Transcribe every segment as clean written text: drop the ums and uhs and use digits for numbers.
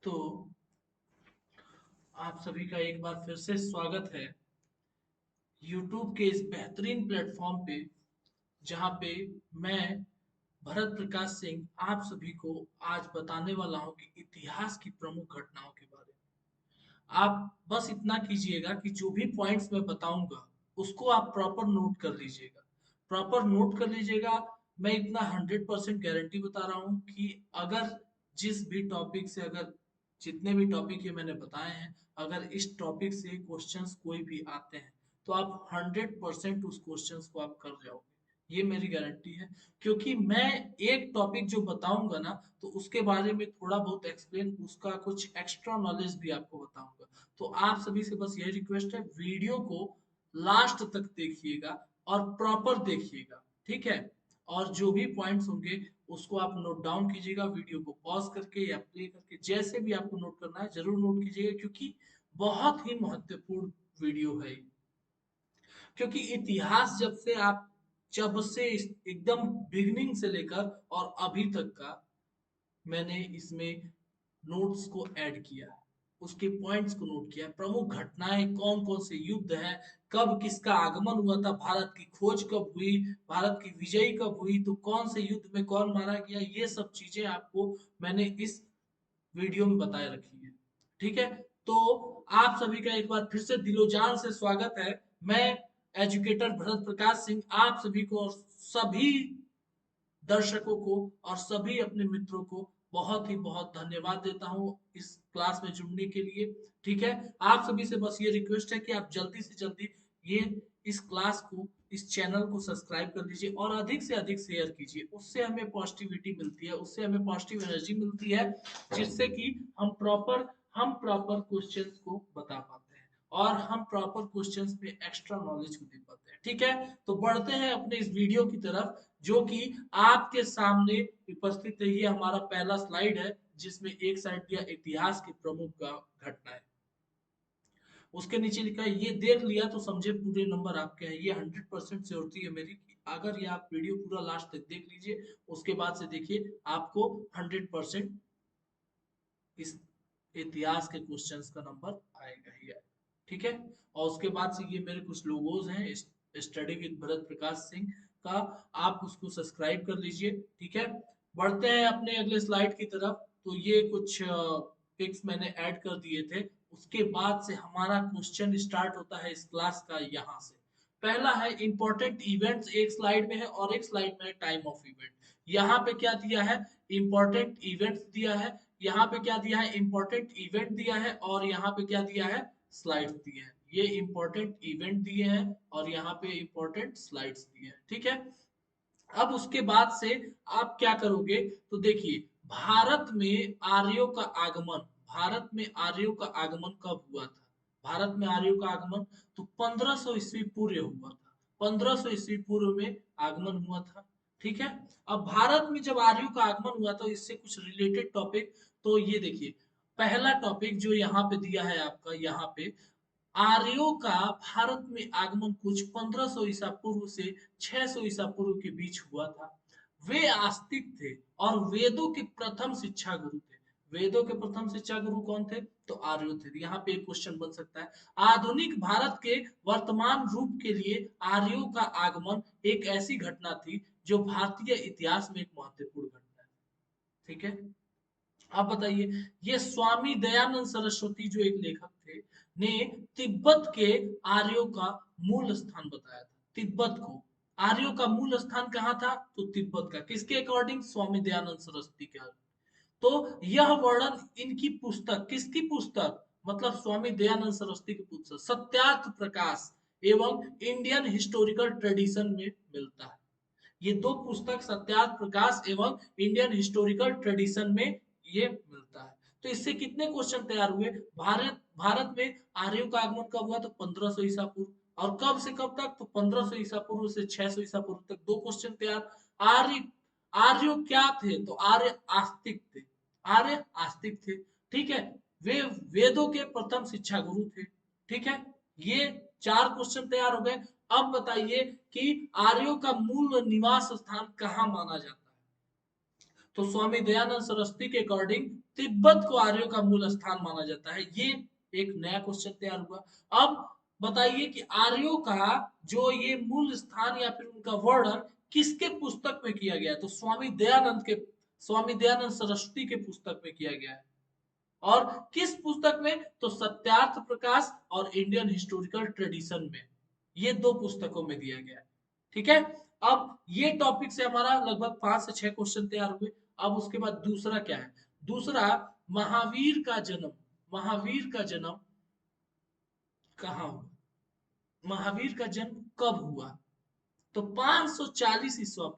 तो आप सभी का एक बार फिर से स्वागत है YouTube के इस बेहतरीन प्लेटफॉर्म पे, जहाँ पे मैं भरत प्रकाश सिंह आप सभी को आज बताने वाला हूँ कि इतिहास की प्रमुख घटनाओं के बारे में। आप बस इतना कीजिएगा कि जो भी पॉइंट्स मैं बताऊंगा उसको आप प्रॉपर नोट कर लीजिएगा। प्रॉपर नोट कर लीजिएगा। मैं इतना 100% गारंटी बता रहा हूँ कि अगर जिस भी टॉपिक से, अगर जितने भी टॉपिक ये मैंने बताए हैं, अगर इस टॉपिक से क्वेश्चंस कोई भी आते हैं तो आप 100% उस क्वेश्चंस को आप कर जाओगे। ये मेरी गारंटी है, क्योंकि मैं एक टॉपिक जो बताऊंगा ना, तो उसके बारे में थोड़ा बहुत एक्सप्लेन, उसका कुछ एक्स्ट्रा नॉलेज भी आपको बताऊंगा। तो आप सभी से बस यही रिक्वेस्ट है, वीडियो को लास्ट तक देखिएगा और प्रॉपर देखिएगा, ठीक है। और जो भी पॉइंट्स होंगे उसको आप नोट डाउन कीजिएगा, वीडियो को पॉज करके या प्ले करके, जैसे भी आपको नोट करना है जरूर नोट कीजिएगा, क्योंकि बहुत ही महत्वपूर्ण वीडियो है ये। क्योंकि इतिहास जब से एकदम बिगनिंग से लेकर और अभी तक का मैंने इसमें नोट्स को ऐड किया है, उसके पॉइंट्स को नोट किया है, प्रमुख घटनाएं कौन कौन से युद्ध है, कब किसका आगमन हुआ था, भारत की खोज कब हुई, भारत की विजयी कब हुई, तो कौन से युद्ध में कौन मारा गया, ये सब चीजें आपको मैंने इस वीडियो में बताए रखी है, ठीक है। तो आप सभी का एक बार फिर से दिलोजान से स्वागत है। मैं एजुकेटर भरत प्रकाश सिंह आप सभी को और सभी दर्शकों को और सभी अपने मित्रों को बहुत धन्यवाद देता हूँ इस क्लास में जुड़ने के लिए, ठीक है। आप सभी से बस ये रिक्वेस्ट है कि आप जल्दी से जल्दी ये इस क्लास को, इस चैनल को सब्सक्राइब कर लीजिए और अधिक से अधिक शेयर कीजिए। उससे हमें पॉजिटिविटी मिलती है, उससे हमें पॉजिटिव एनर्जी मिलती है, जिससे कि हम प्रॉपर क्वेश्चंस को बता पाते हैं और हम प्रॉपर क्वेश्चंस पे एक्स्ट्रा नॉलेज को दे पाते हैं, ठीक है। तो बढ़ते हैं अपने इस वीडियो की तरफ, जो कि आपके सामने उपस्थित है। ये हमारा पहला स्लाइड है, जिसमें एक साइड दिया इतिहास की प्रमुख घटनाएं, उसके नीचे लिखा है ये देख लिया तो समझे पूरे नंबर आपके हैं। ये 100% श्योरिटी है मेरी कि अगर ये आप वीडियो पूरा लास्ट तक देख लीजिए, उसके बाद से देखिए, आपको 100% इस इतिहास के क्वेश्चंस का नंबर आएगा ही आएगा, ठीक है। और उसके बाद से ये मेरे कुछ लोगोज हैं, स्टडी विद भरत प्रकाश सिंह का, आप उसको सब्सक्राइब कर लीजिए, ठीक है। बढ़ते हैं अपने अगले स्लाइड की तरफ। तो ये कुछ पिक्स मैंने ऐड कर दिए थे। उसके बाद से हमारा क्वेश्चन स्टार्ट होता है इस क्लास का, यहाँ से पहला है इंपॉर्टेंट इवेंट्स, एक स्लाइड में है और एक स्लाइड में है टाइम ऑफ इवेंट। यहाँ पे क्या दिया है, इंपॉर्टेंट इवेंट्स दिया है, यहाँ पे क्या दिया है, इंपॉर्टेंट इवेंट दिया है, और यहाँ पे क्या दिया है, स्लाइड्स दिए हैं। ये इंपॉर्टेंट इवेंट दिए हैं और यहाँ पे इंपॉर्टेंट स्लाइड्स दिए हैं, ठीक है। अब उसके बाद से आप क्या करोगे, तो देखिए, भारत में आर्यों का आगमन, भारत में आर्यों का आगमन कब हुआ था। भारत में आर्यों का आगमन तो 1500 ईस्वी पूर्व हुआ था, 1500 ईस्वी पूर्व में आगमन हुआ था, ठीक है। अब भारत में जब आर्यों का आगमन हुआ तो इससे कुछ रिलेटेड टॉपिक, तो ये देखिए, पहला टॉपिक जो यहाँ पे दिया है आपका, यहाँ पे आर्यों का भारत में आगमन कुछ 1500 ईसा पूर्व से 600 ईसा पूर्व के बीच हुआ था। वे आस्तिक थे और वेदों के प्रथम शिक्षा गुरु थे। वेदों के प्रथम शिक्षा गुरु कौन थे, तो आर्य थे। यहाँ पे एक क्वेश्चन बन सकता है, आधुनिक भारत के वर्तमान रूप के लिए आर्यों का आगमन एक ऐसी घटना थी जो भारतीय इतिहास में एक महत्वपूर्ण घटना है, ठीक है। आप बताइए, ये स्वामी दयानंद सरस्वती जो एक लेखक थे, ने तिब्बत के आर्यों का मूल स्थान बताया था। तिब्बत को, आर्यों का मूल स्थान कहाँ था, तो तिब्बत का, किसके अकॉर्डिंग, स्वामी दयानंद सरस्वती के। तो यह वर्णन इनकी पुस्तक, किसकी पुस्तक, मतलब स्वामी दयानंद सरस्वती की पुस्तक सत्यार्थ प्रकाश एवं इंडियन हिस्टोरिकल ट्रेडिशन में मिलता है। ये दो पुस्तक, सत्यार्थ प्रकाश एवं इंडियन हिस्टोरिकल ट्रेडिशन में ये मिलता है। तो इससे कितने क्वेश्चन तैयार हुए, भारत भारत में आर्यों का आगमन कब हुआ, तो 1500 ईसा पूर्व, और कब से कब तक, तो 1500 ईसा पूर्व से 600 ईसा पूर्व तक, दो क्वेश्चन तैयार। आर्य, आर्य क्या थे, तो आर्य आस्तिक थे, आर्य आस्तिक थे, ठीक है। वे वेदों के प्रथम शिक्षा गुरु थे, ठीक है। ये चार क्वेश्चन तैयार हो गए। अब बताइए कि आर्यों का मूल निवास स्थान कहाँ माना जाता है, तो स्वामी दयानंद सरस्वती के अकॉर्डिंग तिब्बत को आर्यों का मूल स्थान माना जाता है। ये एक नया क्वेश्चन तैयार हुआ। अब बताइए कि आर्यों का जो ये मूल स्थान या फिर उनका वर्णन किसके पुस्तक में किया गया है? तो स्वामी दयानंद सरस्वती के पुस्तक में किया गया है। और किस पुस्तक में? तो सत्यार्थ प्रकाश और इंडियन हिस्टोरिकल ट्रेडिशन में, ये दो पुस्तकों में दिया गया है। ठीक है, अब ये टॉपिक से हमारा लगभग 5 से 6 क्वेश्चन तैयार हुए। अब उसके बाद दूसरा क्या है? दूसरा, महावीर का जन्म, महावीर का जन्म कहाँ हुआ? महावीर का जन्म कब हुआ? तो 540 ईसा पूर्व,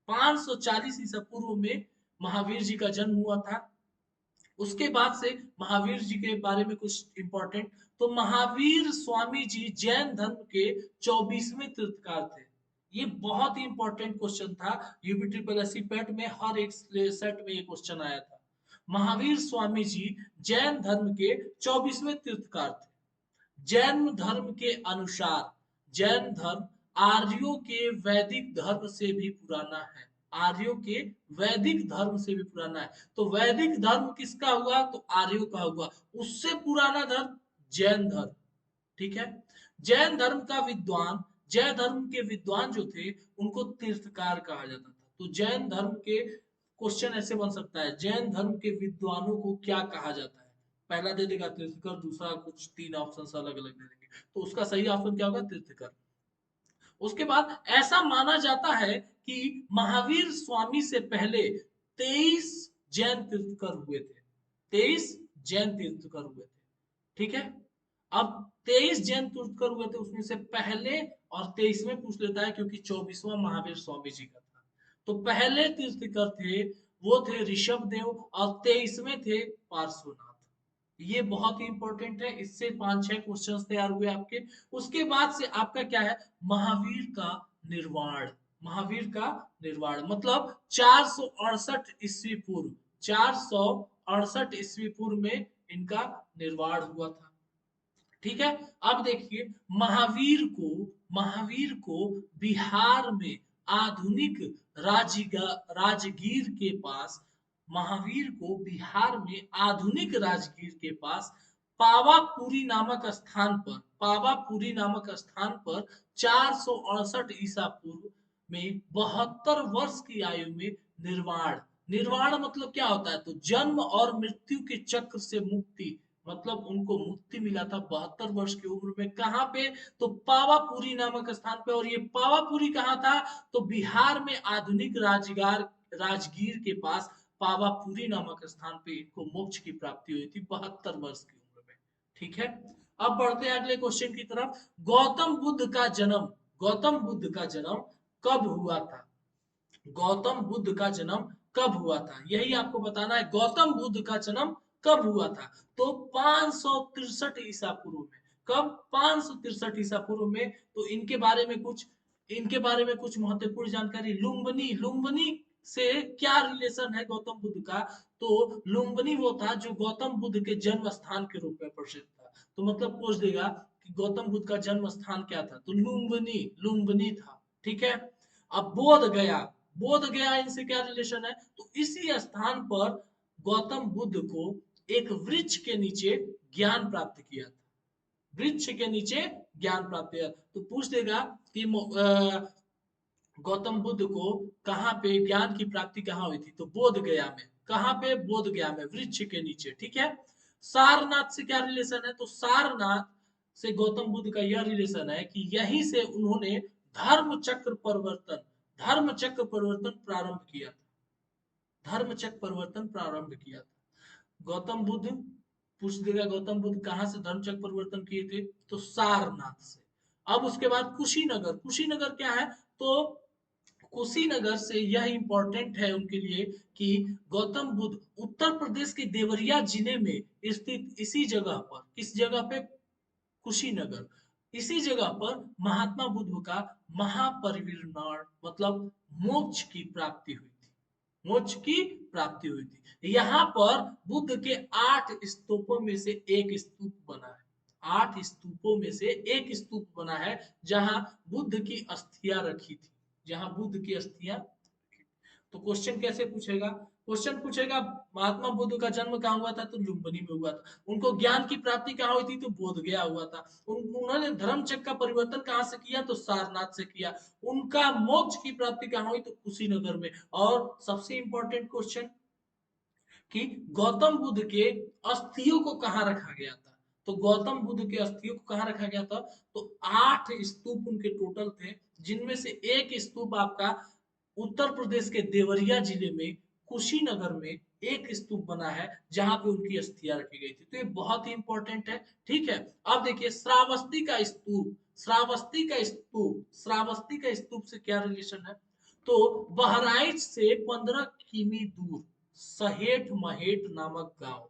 540 ईसा पूर्व में महावीर जी का जन्म हुआ था। उसके बाद से महावीर जी के बारे में कुछ इंपॉर्टेंट, तो महावीर स्वामी जी जैन धर्म के 24वें तीर्थकार थे। ये बहुत ही इंपॉर्टेंट क्वेश्चन था, यूपी ट्रिपल एससी पेट में हर एक सेट में ये क्वेश्चन आया था। महावीर स्वामी जी जैन धर्म के 24वें तीर्थकार थे। जैन धर्म के अनुसार जैन धर्म आर्यों के वैदिक धर्म से भी पुराना है। आर्यों के वैदिक धर्म से भी पुराना है। तो वैदिक धर्म किसका हुआ? तो आर्यों का हुआ। उससे पुराना धर्म जैन धर्म। ठीक है, जैन धर्म का विद्वान, जैन धर्म के विद्वान जो थे उनको तीर्थकार कहा जाता था। तो जैन धर्म के क्वेश्चन ऐसे बन सकता है, जैन धर्म के विद्वानों को क्या कहा जाता है? पहला दे देगा तीर्थकर, दूसरा कुछ 3 ऑप्शन अलग अलग दे देंगे, तो उसका सही ऑप्शन क्या होगा? तीर्थकर। उसके बाद ऐसा माना जाता है कि महावीर स्वामी से पहले 23 जैन तीर्थकर हुए थे। 23 जैन तीर्थकर हुए थे। ठीक है, अब 23 जैन तीर्थकर हुए थे, उसमें से पहले और 23वें पूछ लेता है क्योंकि 24वां महावीर स्वामी जी का था। तो पहले तीर्थकर थे वो थे ऋषभ देव और 23वें थे पार्श्वनाथ। ये बहुत ही इंपॉर्टेंट है, इससे 5-6 क्वेश्चंस तैयार हुए आपके। उसके बाद से आपका क्या है? महावीर का निर्वाण। महावीर का निर्वाण मतलब 468 ईस्वी पूर्व, 468 ईस्वी पूर्व में इनका निर्वाण हुआ था। ठीक है, अब देखिए महावीर को बिहार में आधुनिक राजगीर के पास, महावीर को बिहार में आधुनिक राजगीर के पास पावापुरी नामक स्थान पर, पावापुरी नामक स्थान पर 468 ईसा पूर्व में 72 वर्ष की आयु में निर्वाण। निर्वाण मतलब क्या होता है? तो जन्म और मृत्यु के चक्र से मुक्ति, मतलब उनको मुक्ति मिला था 72 वर्ष की उम्र में। कहाँ पे? तो पावापुरी नामक स्थान पे। और ये पावापुरी कहाँ था? तो बिहार में आधुनिक राजगीर के पास पावापुरी नामक स्थान पे इनको मोक्ष की प्राप्ति हुई थी 72 वर्ष की उम्र में। ठीक है, अब बढ़ते हैं अगले क्वेश्चन की तरफ। गौतम बुद्ध का जन्म, गौतम बुद्ध का जन्म कब हुआ था? गौतम बुद्ध का जन्म कब हुआ था, यही आपको बताना है। गौतम बुद्ध का जन्म कब हुआ था? तो 563 ईसा पूर्व में। कब? 563 ईसा पूर्व में। तो इनके बारे में कुछ महत्वपूर्ण जानकारी। लुम्बिनी, लुम्बिनी से क्या रिलेशन है गौतम बुद्ध का? तो लुम्बिनी वो था जो गौतम बुद्ध के जन्म स्थान के रूप में प्रसिद्ध था। तो मतलब पूछ देगा कि गौतम बुद्ध का जन्म स्थान क्या था? तो लुम्बिनी, लुम्बिनी था। ठीक है, अब बोध गया, बोध गया इनसे क्या रिलेशन है? तो इसी स्थान पर गौतम बुद्ध को एक वृक्ष के नीचे ज्ञान प्राप्त किया था। वृक्ष के नीचे ज्ञान प्राप्त किया। तो पूछ देगा कि गौतम बुद्ध को कहाँ पे ज्ञान की प्राप्ति कहाँ हुई थी? तो बोध गया में। कहाँ पे? बोध गया में, वृक्ष के नीचे। ठीक है, सारनाथ से क्या रिलेशन है? तो सारनाथ से गौतम बुद्ध का यह रिलेशन है कि यहीं से उन्होंने धर्म चक्र परिवर्तन, धर्म चक्र परिवर्तन प्रारंभ किया था। धर्म चक्र परिवर्तन प्रारंभ किया था गौतम बुद्ध। पूछ देगा गौतम बुद्ध कहाँ से धर्म चक्र परिवर्तन किए थे? तो सारनाथ से। अब उसके बाद कुशीनगर, कुशीनगर क्या है? तो कुशीनगर से यह इंपॉर्टेंट है उनके लिए कि गौतम बुद्ध उत्तर प्रदेश के देवरिया जिले में स्थित इसी जगह पर, किस जगह पे? कुशीनगर। इसी जगह पर महात्मा बुद्ध का महापरिनिर्वाण मतलब मोक्ष की प्राप्ति हुई थी। मोक्ष की प्राप्ति हुई थी। यहाँ पर बुद्ध के 8 स्तूपों में से एक स्तूप बना है। 8 स्तूपों में से एक स्तूप बना है जहां बुद्ध की अस्थियां रखी थी, जहां बुद्ध की अस्थियां। तो क्वेश्चन कैसे पूछेगा? क्वेश्चन पूछेगा महात्मा बुद्ध का जन्म कहाँ हुआ था, तो लुम्बिनी में हुआ था। उनको ज्ञान की प्राप्ति कहाँ हुई थी, तो बोध गया हुआ था। उन्होंने धर्म चक्र का परिवर्तन कहाँ से किया, तो सारनाथ से किया। उनका मोक्ष की प्राप्ति कहाँ हुई, तो कुशीनगर में। और सबसे इंपॉर्टेंट क्वेश्चन कि गौतम बुद्ध के अस्थियों को कहाँ रखा गया था, तो गौतम बुद्ध के अस्थियों को कहाँ रखा गया था, तो 8 स्तूप उनके टोटल थे, जिनमें से एक स्तूप आपका उत्तर प्रदेश के देवरिया जिले में कुशीनगर में एक स्तूप बना है, जहां पे उनकी अस्थियां रखी गई थी। तो ये बहुत ही इंपॉर्टेंट है। ठीक है, अब देखिए श्रावस्ती का स्तूप, श्रावस्ती का स्तूप से क्या रिलेशन है, तो बहराइच से 15 किमी दूर सहेठ महेठ नामक गांव,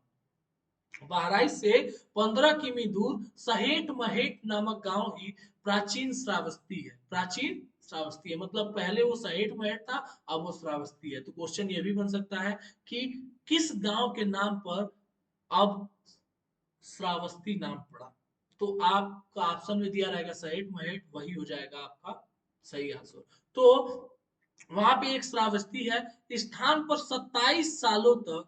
बहराइच से 15 किमी दूर सहेठ महेठ नामक गांव ही प्राचीन श्रावस्ती है। प्राचीन श्रावस्ती है, मतलब पहले वो सहेठ महेठ था, अब वो श्रावस्ती है। तो क्वेश्चन ये भी बन सकता है कि किस गांव के नाम पर अब श्रावस्ती नाम पड़ा, तो आपका ऑप्शन में दिया रहेगा सहेठ महेठ, वही हो जाएगा आपका सही आंसर। तो वहां पे एक श्रावस्ती है, स्थान पर 27 सालों तक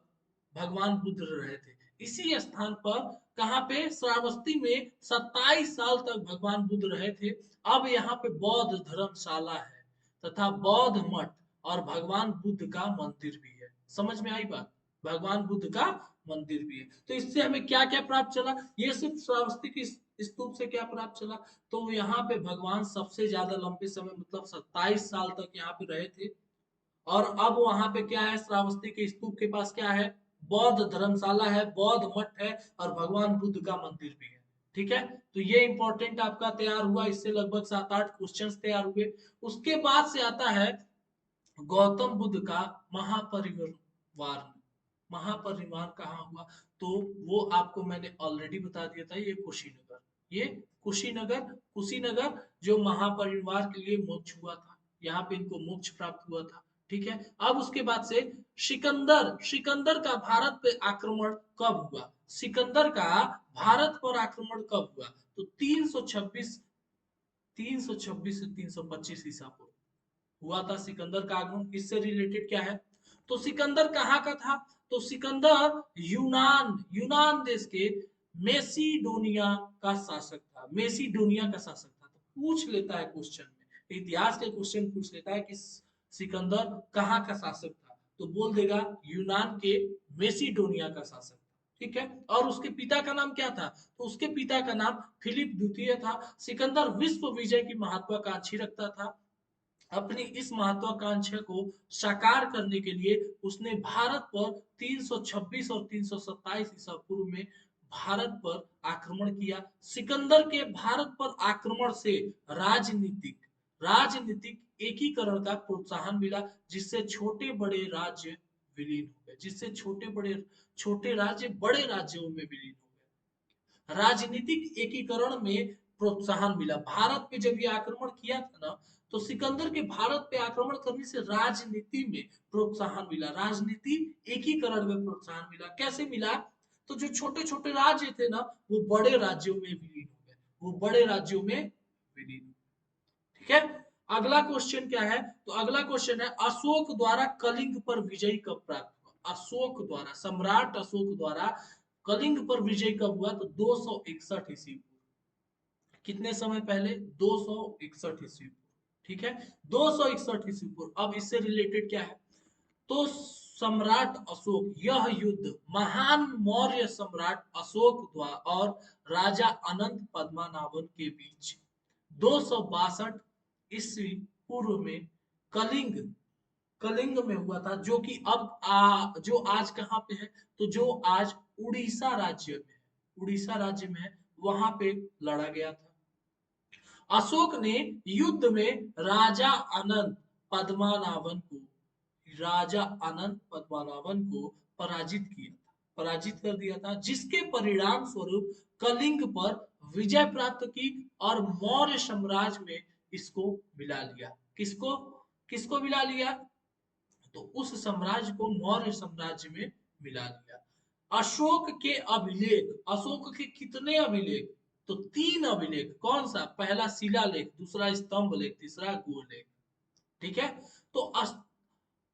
भगवान बुद्ध रहे थे। इसी स्थान पर कहाँ पे, श्रावस्ती में 27 साल तक भगवान बुद्ध रहे थे। अब यहाँ पे बौद्ध धर्मशाला है तथा बौद्ध मठ और भगवान बुद्ध का मंदिर भी है। समझ में आई बात, भगवान बुद्ध का मंदिर भी है। तो इससे हमें क्या क्या प्राप्त चला, ये सिर्फ श्रावस्ती की स्तूप से क्या प्राप्त चला, तो यहाँ पे भगवान सबसे ज्यादा लंबे समय मतलब 27 साल तक यहाँ पे रहे थे। और अब वहां पे क्या है, श्रावस्ती के स्तूप के पास क्या है, बौद्ध धर्मशाला है, बौद्ध मठ है और भगवान बुद्ध का मंदिर भी है। ठीक है, तो ये इंपॉर्टेंट आपका तैयार हुआ, इससे लगभग 7-8 क्वेश्चंस तैयार हुए। उसके बाद से आता है गौतम बुद्ध का महापरिनिर्वाण। महापरिनिर्वाण कहाँ हुआ, तो वो आपको मैंने ऑलरेडी बता दिया था, ये कुशीनगर। ये कुशीनगर, कुशीनगर जो महापरिनिर्वाण के लिए मोक्ष हुआ था, यहाँ पे इनको मोक्ष प्राप्त हुआ था। ठीक है, अब उसके बाद से सिकंदर, सिकंदर का भारत पे आक्रमण कब हुआ, सिकंदर का भारत पर आक्रमण कब हुआ, तो 326, 326 से 325 ईसा पूर्व हुआ था सिकंदर का आगमन। इससे रिलेटेड क्या है, तो सिकंदर कहाँ का था, तो सिकंदर यूनान, यूनान देश के मेसिडोनिया का शासक था, मेसिडोनिया का शासक था। तो पूछ लेता है क्वेश्चन में, इतिहास के क्वेश्चन पूछ लेता है कि सिकंदर कहाँ का शासक था, तो बोल देगा यूनान के मेसिडोनिया का शासक था। ठीक है, और उसके पिता का नाम क्या था, तो उसके पिता का नाम फिलिप द्वितीय था। सिकंदर विश्व विजय की महत्वाकांक्षी रखता था। अपनी इस महत्वाकांक्षा को साकार करने के लिए उसने भारत पर 326 और 327 ईसा पूर्व में भारत पर आक्रमण किया। सिकंदर के भारत पर आक्रमण से राजनीतिक, राजनीतिक एकीकरण का प्रोत्साहन मिला, जिससे छोटे बड़े राज्य विलीन हो गए, जिससे छोटे बड़े, छोटे राज्य बड़े राज्यों में विलीन हो गए। राजनीतिक एकीकरण में प्रोत्साहन मिला। भारत पे जब ये आक्रमण किया था ना, तो सिकंदर के भारत पे आक्रमण करने से राजनीति में प्रोत्साहन मिला, राजनीति एकीकरण में प्रोत्साहन मिला। कैसे मिला, तो जो छोटे छोटे राज्य थे ना, वो बड़े राज्यों में विलीन हो गए, वो बड़े राज्यों में विलीन हो गए। ठीक है, अगला क्वेश्चन क्या है, तो अगला क्वेश्चन है अशोक द्वारा कलिंग पर विजय कब प्राप्त हुआ, अशोक द्वारा, सम्राट अशोक द्वारा कलिंग पर विजय कब हुआ, तो 261 ईस्वी पूर्व। कितने समय पहले, 261 ईस्वी पूर्व। ठीक है, 261 ईस्वी पूर्व। अब इससे रिलेटेड क्या है, तो सम्राट अशोक, यह युद्ध महान मौर्य सम्राट अशोक द्वारा और राजा अनंत पद्मनाभन के बीच 262 ईस्वी पूर्व में कलिंग, कलिंग में हुआ था, जो कि अब जो आज कहाँ पे है, तो जो आज उड़ीसा राज्य में है, उड़ीसा राज्य में है, वहां पे लड़ा गया था। अशोक ने युद्ध में पद्मनाभन को राजा अनंत पद्मनाभन को पराजित किया था, पराजित कर दिया था, जिसके परिणाम स्वरूप कलिंग पर विजय प्राप्त की और मौर्य साम्राज्य में इसको मिला लिया। किसको, किसको मिला लिया, तो उस साम्राज्य को मौर्य साम्राज्य में मिला लिया। अशोक के अभिलेख, अशोक के कितने अभिलेख, तो 3 अभिलेख। कौन सा, पहला शिलालेख, दूसरा स्तंभ लेख, तीसरा गोलेख। ठीक है, तो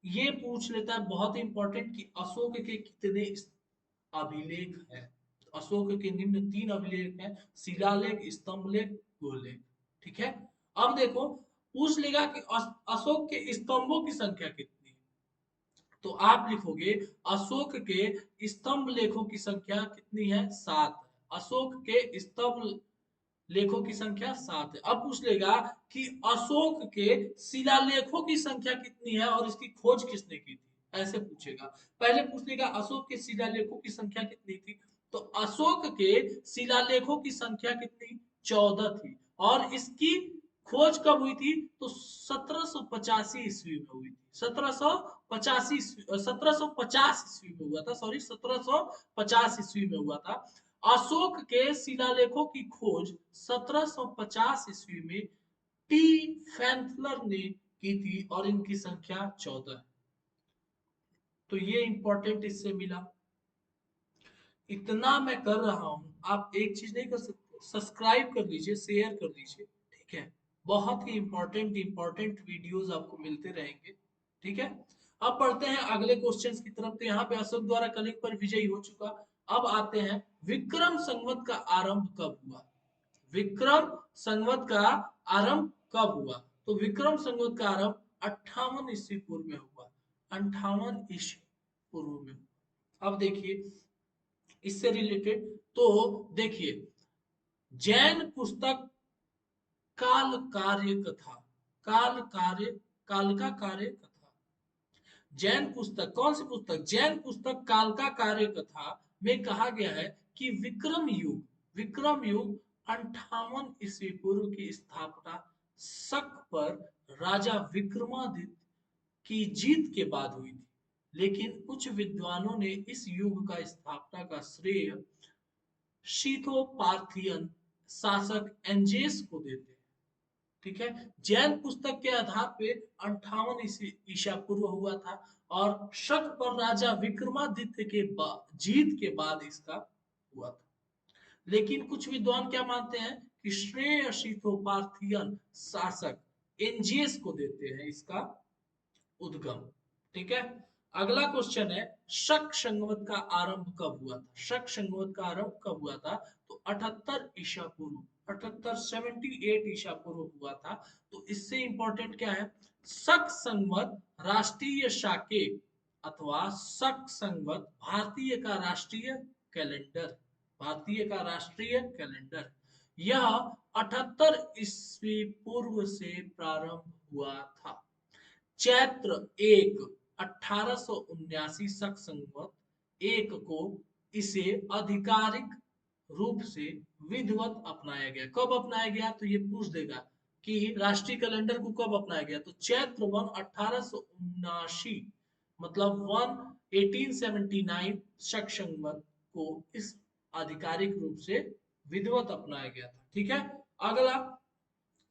ये पूछ लेता है बहुत इंपॉर्टेंट कि अशोक के कितने अभिलेख हैं। तो अशोक के निम्न 3 अभिलेख हैं, शिलालेख, स्तंभलेख, गोलेख। ठीक है। अब देखो, पूछ लेगा कि अशोक के स्तंभों की संख्या कितनी है, तो आप लिखोगे अशोक के स्तंभ लेखों की संख्या कितनी है, 7 है। अशोक के स्तंभ लेखों की संख्या 7 है। अब पूछ लेगा कि अशोक के शिलालेखों की संख्या कितनी है और इसकी खोज किसने की थी, ऐसे पूछेगा। पहले पूछ लेगा अशोक के शिलालेखों की संख्या कितनी थी, तो अशोक के शिलालेखों की संख्या कितनी, 14 थी। और इसकी खोज कब हुई थी, तो 1785 ईस्वी में हुई थी। 1750 ईस्वी में हुआ था, सॉरी 1750 ईस्वी में हुआ था। अशोक के शिलालेखों की खोज 1750 ईस्वी में टी फैंथलर ने की थी और इनकी संख्या 14 है। तो ये इंपॉर्टेंट इससे मिला। इतना मैं कर रहा हूं, आप एक चीज नहीं कर सकते, सब्सक्राइब कर लीजिए, शेयर कर लीजिए। ठीक है। बहुत ही इंपॉर्टेंट इंपॉर्टेंट वीडियोस आपको मिलते रहेंगे। ठीक है। अब पढ़ते हैं अगले क्वेश्चंस की तरफ। तो यहाँ पे अशोक द्वारा कलिंग पर विजयी हो चुका। अब आते हैं विक्रम संवत का आरंभ कब हुआ। विक्रम संवत का आरंभ कब हुआ, तो विक्रम संवत का आरंभ 58 ईस्वी पूर्व में हुआ। 58 ईस्वी पूर्व में हुआ। अब देखिए इससे रिलेटेड, तो देखिए जैन पुस्तक काल कार्य कथा, काल कार्य, काल का कार्य कथा, जैन पुस्तक, कौन सी पुस्तक, जैन पुस्तक काल का कार्य कथा में कहा गया है कि विक्रम युग 58 ईस्वी पूर्व की स्थापना शक पर राजा विक्रमादित्य की जीत के बाद हुई थी। लेकिन कुछ विद्वानों ने इस युग का स्थापना का श्रेय शीथो-पार्थियन शासक एंजेस को देते हैं। ठीक है। जैन पुस्तक के आधार पे 58 ईसा पूर्व हुआ था और शक पर राजा विक्रमादित्य के जीत के बाद इसका हुआ था। लेकिन कुछ विद्वान क्या मानते हैं कि श्रेय शीथो-पार्थियन शासक एंजियस को देते हैं इसका उद्गम। ठीक है। अगला क्वेश्चन है शक संवत का आरंभ कब हुआ था। शक संवत का आरंभ कब हुआ था, तो 78 ईसा पूर्व, 78 78 ईसा पूर्व हुआ था। तो इससे इंपॉर्टेंट क्या है, शक संवत राष्ट्रीय शाके अथवा शक संवत भारतीय का राष्ट्रीय कैलेंडर, भारतीय का राष्ट्रीय कैलेंडर, यह 78 ईस्वी पूर्व से प्रारंभ हुआ था। चैत्र 1 1879 शक संवत 1 को इसे आधिकारिक रूप से विधिवत अपनाया गया। कब अपनाया गया, तो ये पूछ देगा कि राष्ट्रीय कैलेंडर को कब अपनाया गया, तो चैत्र 1 1879 मतलब 1879 शक संवत को इस आधिकारिक रूप से विधिवत अपनाया गया था। ठीक है। अगला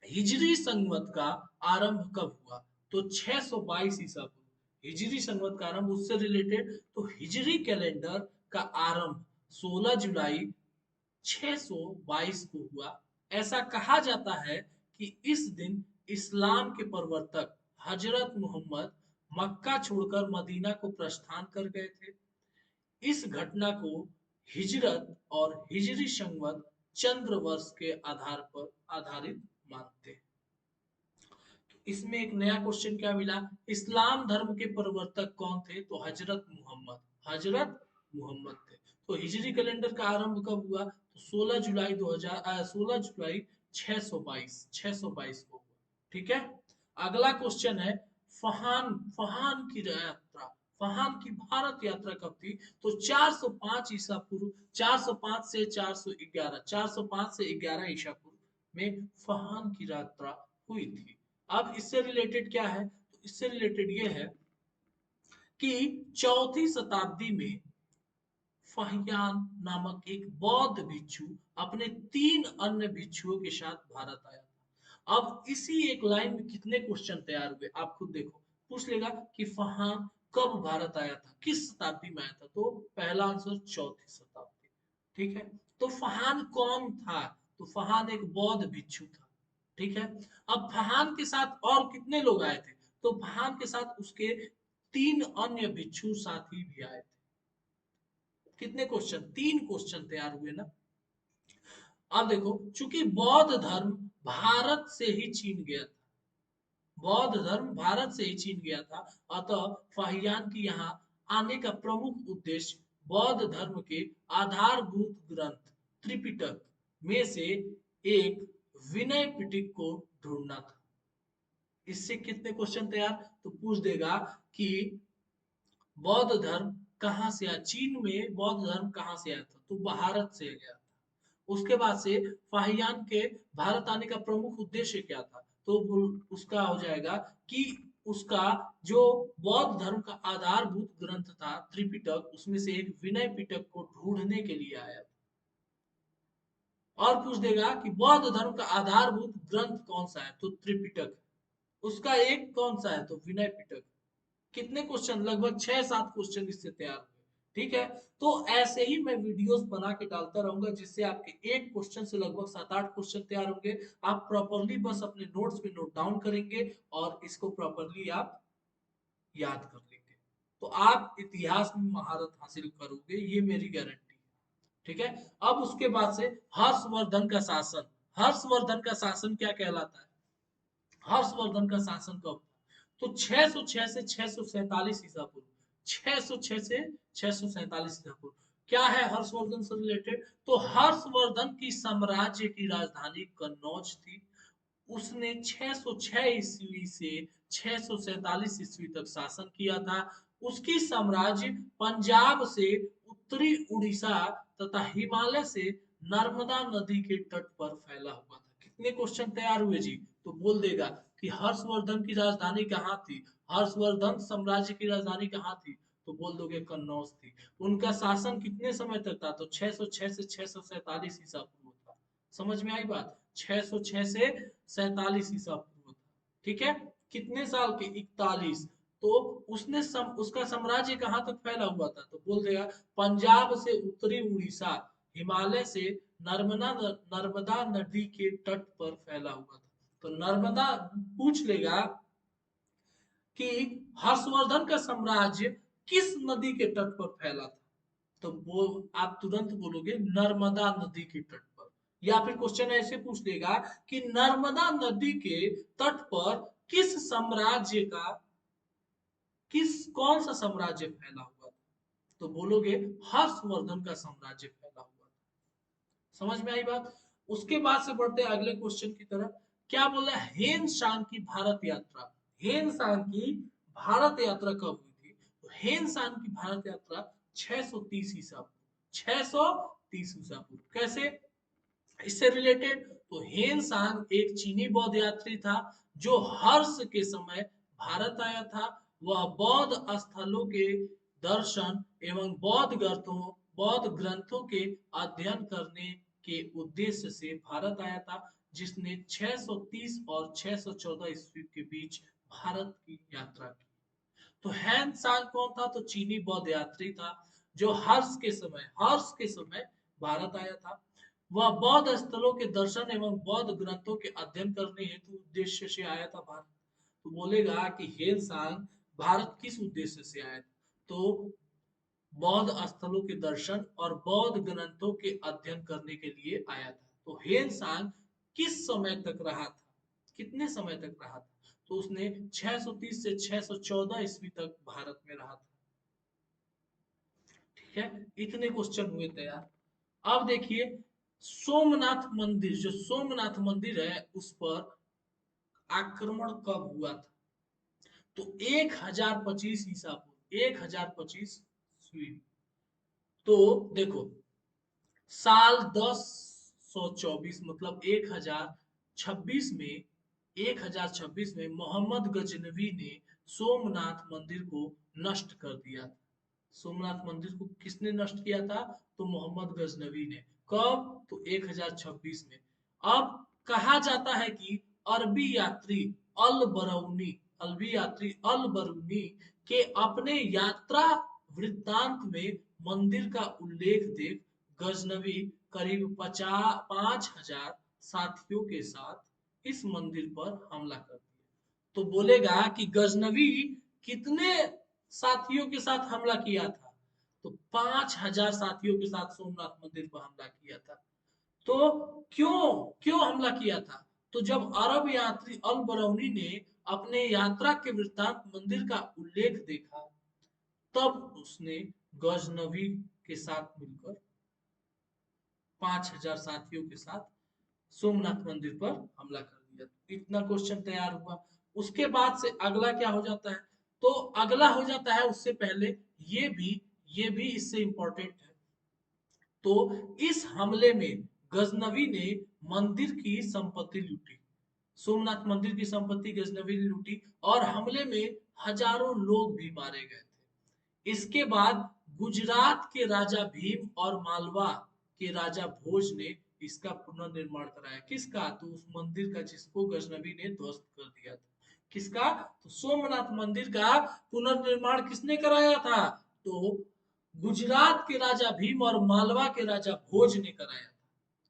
हिजरी संवत का आरंभ कब हुआ, तो 622 ईसा पूर्व हिजरी संवत का आरंभ। उससे रिलेटेड, तो हिजरी कैलेंडर का आरंभ 16 जुलाई 622 को हुआ। ऐसा कहा जाता है कि इस दिन इस्लाम के प्रवर्तक हजरत मोहम्मद मक्का छोड़कर मदीना को प्रस्थान कर गए थे। इस घटना को हिजरत और हिजरी संवत चंद्र वर्ष के आधार पर आधारित मानते हैं। इसमें एक नया क्वेश्चन क्या मिला, इस्लाम धर्म के प्रवर्तक कौन थे, तो हजरत मोहम्मद, हजरत मोहम्मद थे। तो हिजरी कैलेंडर का आरंभ कब हुआ, तो 16 जुलाई 16 जुलाई 622 को हुआ। ठीक है। अगला क्वेश्चन है फहान, फहान की यात्रा, फहान की भारत यात्रा कब थी, तो 405 ईसा पूर्व, 405 से 411, 405 से 11 ईसा पूर्व में फहान की यात्रा हुई थी। अब इससे रिलेटेड क्या है, तो इससे रिलेटेड ये है कि चौथी शताब्दी में फहियान नामक एक बौद्ध भिक्षु अपने 3 अन्य भिक्षुओं के साथ भारत आया था। अब इसी एक लाइन में कितने क्वेश्चन तैयार हुए आप खुद देखो। पूछ लेगा कि फहान कब भारत आया था, किस शताब्दी में आया था, तो पहला आंसर चौथी शताब्दी। ठीक है। तो फहान कौन था, तो फहान एक बौद्ध भिक्षु था। ठीक है। अब फहान के साथ और कितने लोग आए थे, तो फहान के साथ उसके 3 अन्य भिक्षु साथी भी आए थे। कितने क्वेश्चन? 3 क्वेश्चन तैयार हुए ना। अब देखो, चूंकि बौद्ध धर्म भारत से ही चीन गया था, बौद्ध धर्म भारत से ही चीन गया था, अतः फाहियान की यहाँ आने का प्रमुख उद्देश्य बौद्ध धर्म के आधारभूत ग्रंथ त्रिपिटक में से एक विनय पिटक को ढूंढना था। इससे कितने क्वेश्चन तैयार? तो पूछ देगा कि बौद्ध धर्म कहाँ से आया, चीन में बौद्ध धर्म कहाँ से आया था? तो भारत से गया था। उसके बाद से फाहियान के भारत आने का प्रमुख उद्देश्य क्या था? तो उसका हो जाएगा कि उसका जो बौद्ध धर्म का आधारभूत ग्रंथ था त्रिपिटक, उसमें से एक विनय पिटक को ढूंढने के लिए आया था। और पूछ देगा कि बौद्ध धर्म का आधारभूत ग्रंथ कौन सा है? तो त्रिपिटक। उसका एक कौन सा है? तो विनय पिटक। कितने क्वेश्चन? लगभग 6-7 क्वेश्चन इससे तैयार हुए। ठीक है, तो ऐसे ही मैं वीडियोस बना के डालता रहूंगा, जिससे आपके एक क्वेश्चन से लगभग 7-8 क्वेश्चन तैयार होंगे। आप प्रॉपरली बस अपने नोट्स में नोट डाउन करेंगे और इसको प्रॉपरली आप याद कर लेंगे, तो आप इतिहास में महारत हासिल करोगे, ये मेरी गारंटी है। ठीक है, अब उसके बाद से हर्षवर्धन का शासन। हर्षवर्धन का शासन क्या कहलाता है? हर्षवर्धन का शासन कब था? तो 606 से 647 ईसा पूर्व। 606 से 647 ईसा पूर्व। क्या है हर्षवर्धन से रिलेटेड? तो हर्षवर्धन की साम्राज्य की राजधानी कन्नौज थी। उसने 606 ईस्वी से 647 ईस्वी तक शासन किया था। उसकी साम्राज्य पंजाब से उत्तरी उड़ीसा तथा हिमालय से नर्मदा नदी के तट पर फैला हुआ था। कितने क्वेश्चन तैयार हुए जी? तो बोल देगा कि हर्षवर्धन की राजधानी कहाँ थी, हर्षवर्धन साम्राज्य की राजधानी कहाँ थी? तो बोल दोगे कन्नौज थी। उनका शासन कितने समय तक था? तो 606 से 647 ईसा पूर्व था। समझ में आई बात? 606 से 47 ईसा पूर्व था। ठीक है, कितने साल के? 41। तो उसका साम्राज्य कहाँ तक फैला हुआ था? तो बोल देगा पंजाब से उत्तरी उड़ीसा, हिमालय से नर्मदा नदी के तट पर फैला हुआ था। तो नर्मदा पूछ लेगा कि हर्षवर्धन का साम्राज्य किस नदी के तट पर फैला था? तो वो आप तुरंत बोलोगे नर्मदा नदी के तट पर। या फिर क्वेश्चन ऐसे पूछ लेगा कि नर्मदा नदी के तट पर किस साम्राज्य का, कौन सा साम्राज्य फैला हुआ था? तो बोलोगे हर्षवर्धन का साम्राज्य फैला हुआ था। समझ में आई बात? उसके बाद से बढ़ते हैं अगले क्वेश्चन की तरफ। क्या बोला? हेन सांग की भारत यात्रा। हेन सांग की भारत यात्रा कब हुई थी? तो हेन सांग की भारत यात्रा 630 ईसा पूर्व। 630 ईसा पूर्व। कैसे इससे रिलेटेड? तो हेन सांग एक चीनी बौद्ध यात्री था जो हर्ष के समय भारत आया था। वह बौद्ध स्थलों के दर्शन एवं बौद्ध ग्रंथों के अध्ययन करने के उद्देश्य से भारत आया था, जिसने 630 और 614 ईस्वी के बीच भारत की यात्रा की। तो हैन सांग कौन था? तो चीनी बौद्ध यात्री था जो हर्ष के समय भारत आया था। वह बौद्ध स्थलों के दर्शन एवं बौद्ध ग्रंथों के अध्ययन करने हेतु उद्देश्य से आया था भारत। तो बोलेगा कि हेन सांग भारत किस उद्देश्य से आया था? तो बौद्ध स्थलों के दर्शन और बौद्ध ग्रंथों के अध्ययन करने के लिए आया था। तो हेन सांग किस समय तक रहा था? कितने समय तक रहा था? तो उसने 630 से 614 ईस्वी तक भारत में रहा था। ठीक है, इतने क्वेश्चन हुए तैयार। अब देखिए, सोमनाथ मंदिर, जो सोमनाथ मंदिर है उस पर आक्रमण कब हुआ था? तो 1025 ईसा पूर्व। 1025 तो देखो, साल 1024 मतलब 1026 में मोहम्मद गजनवी ने सोमनाथ मंदिर को नष्ट कर दिया था। सोमनाथ मंदिर को किसने नष्ट किया था? तो मोहम्मद गजनवी ने। कब? तो 1026 में। अब कहा जाता है कि अरबी यात्री अल बरूनी के अपने यात्रा वृत्तांत में मंदिर का उल्लेख देख गजनवी करीब 5,000 साथियों के साथ इस मंदिर पर हमला कर दिया। तो बोलेगा कि गजनवी कितने साथियों के साथ हमला किया था। तो 5,000 साथियों के साथ सोमनाथ मंदिर पर हमला किया था। तो क्यों क्यों हमला किया था? तो जब अरब यात्री अल बरौनी ने अपने यात्रा के वृत्तांत मंदिर का उल्लेख देखा, तब उसने गजनवी के साथ मिलकर 5,000 साथियों के साथ सोमनाथ मंदिर पर हमला कर दिया। इतना क्वेश्चन तैयार हुआ। उसके बाद से अगला क्या हो जाता है? तो अगला हो जाता है उससे पहले ये भी ये भी इससे इंपॉर्टेंट है। तो इस हमले में गजनवी ने मंदिर की संपत्ति लूटी, सोमनाथ मंदिर की संपत्ति गजनवी ने लूटी, और हमले में हजारों लोग भी मारे गए थे। इसके बाद गुजरात के राजा भीम और मालवा के राजा भोज ने इसका पुनर्निर्माण कराया। किसका? तो उस मंदिर का जिसको गजनवी ने ध्वस्त कर दिया था। किसका? तो सोमनाथ मंदिर का पुनर्निर्माण किसने कराया था? तो गुजरात के राजा भीम और मालवा के राजा भोज ने कराया था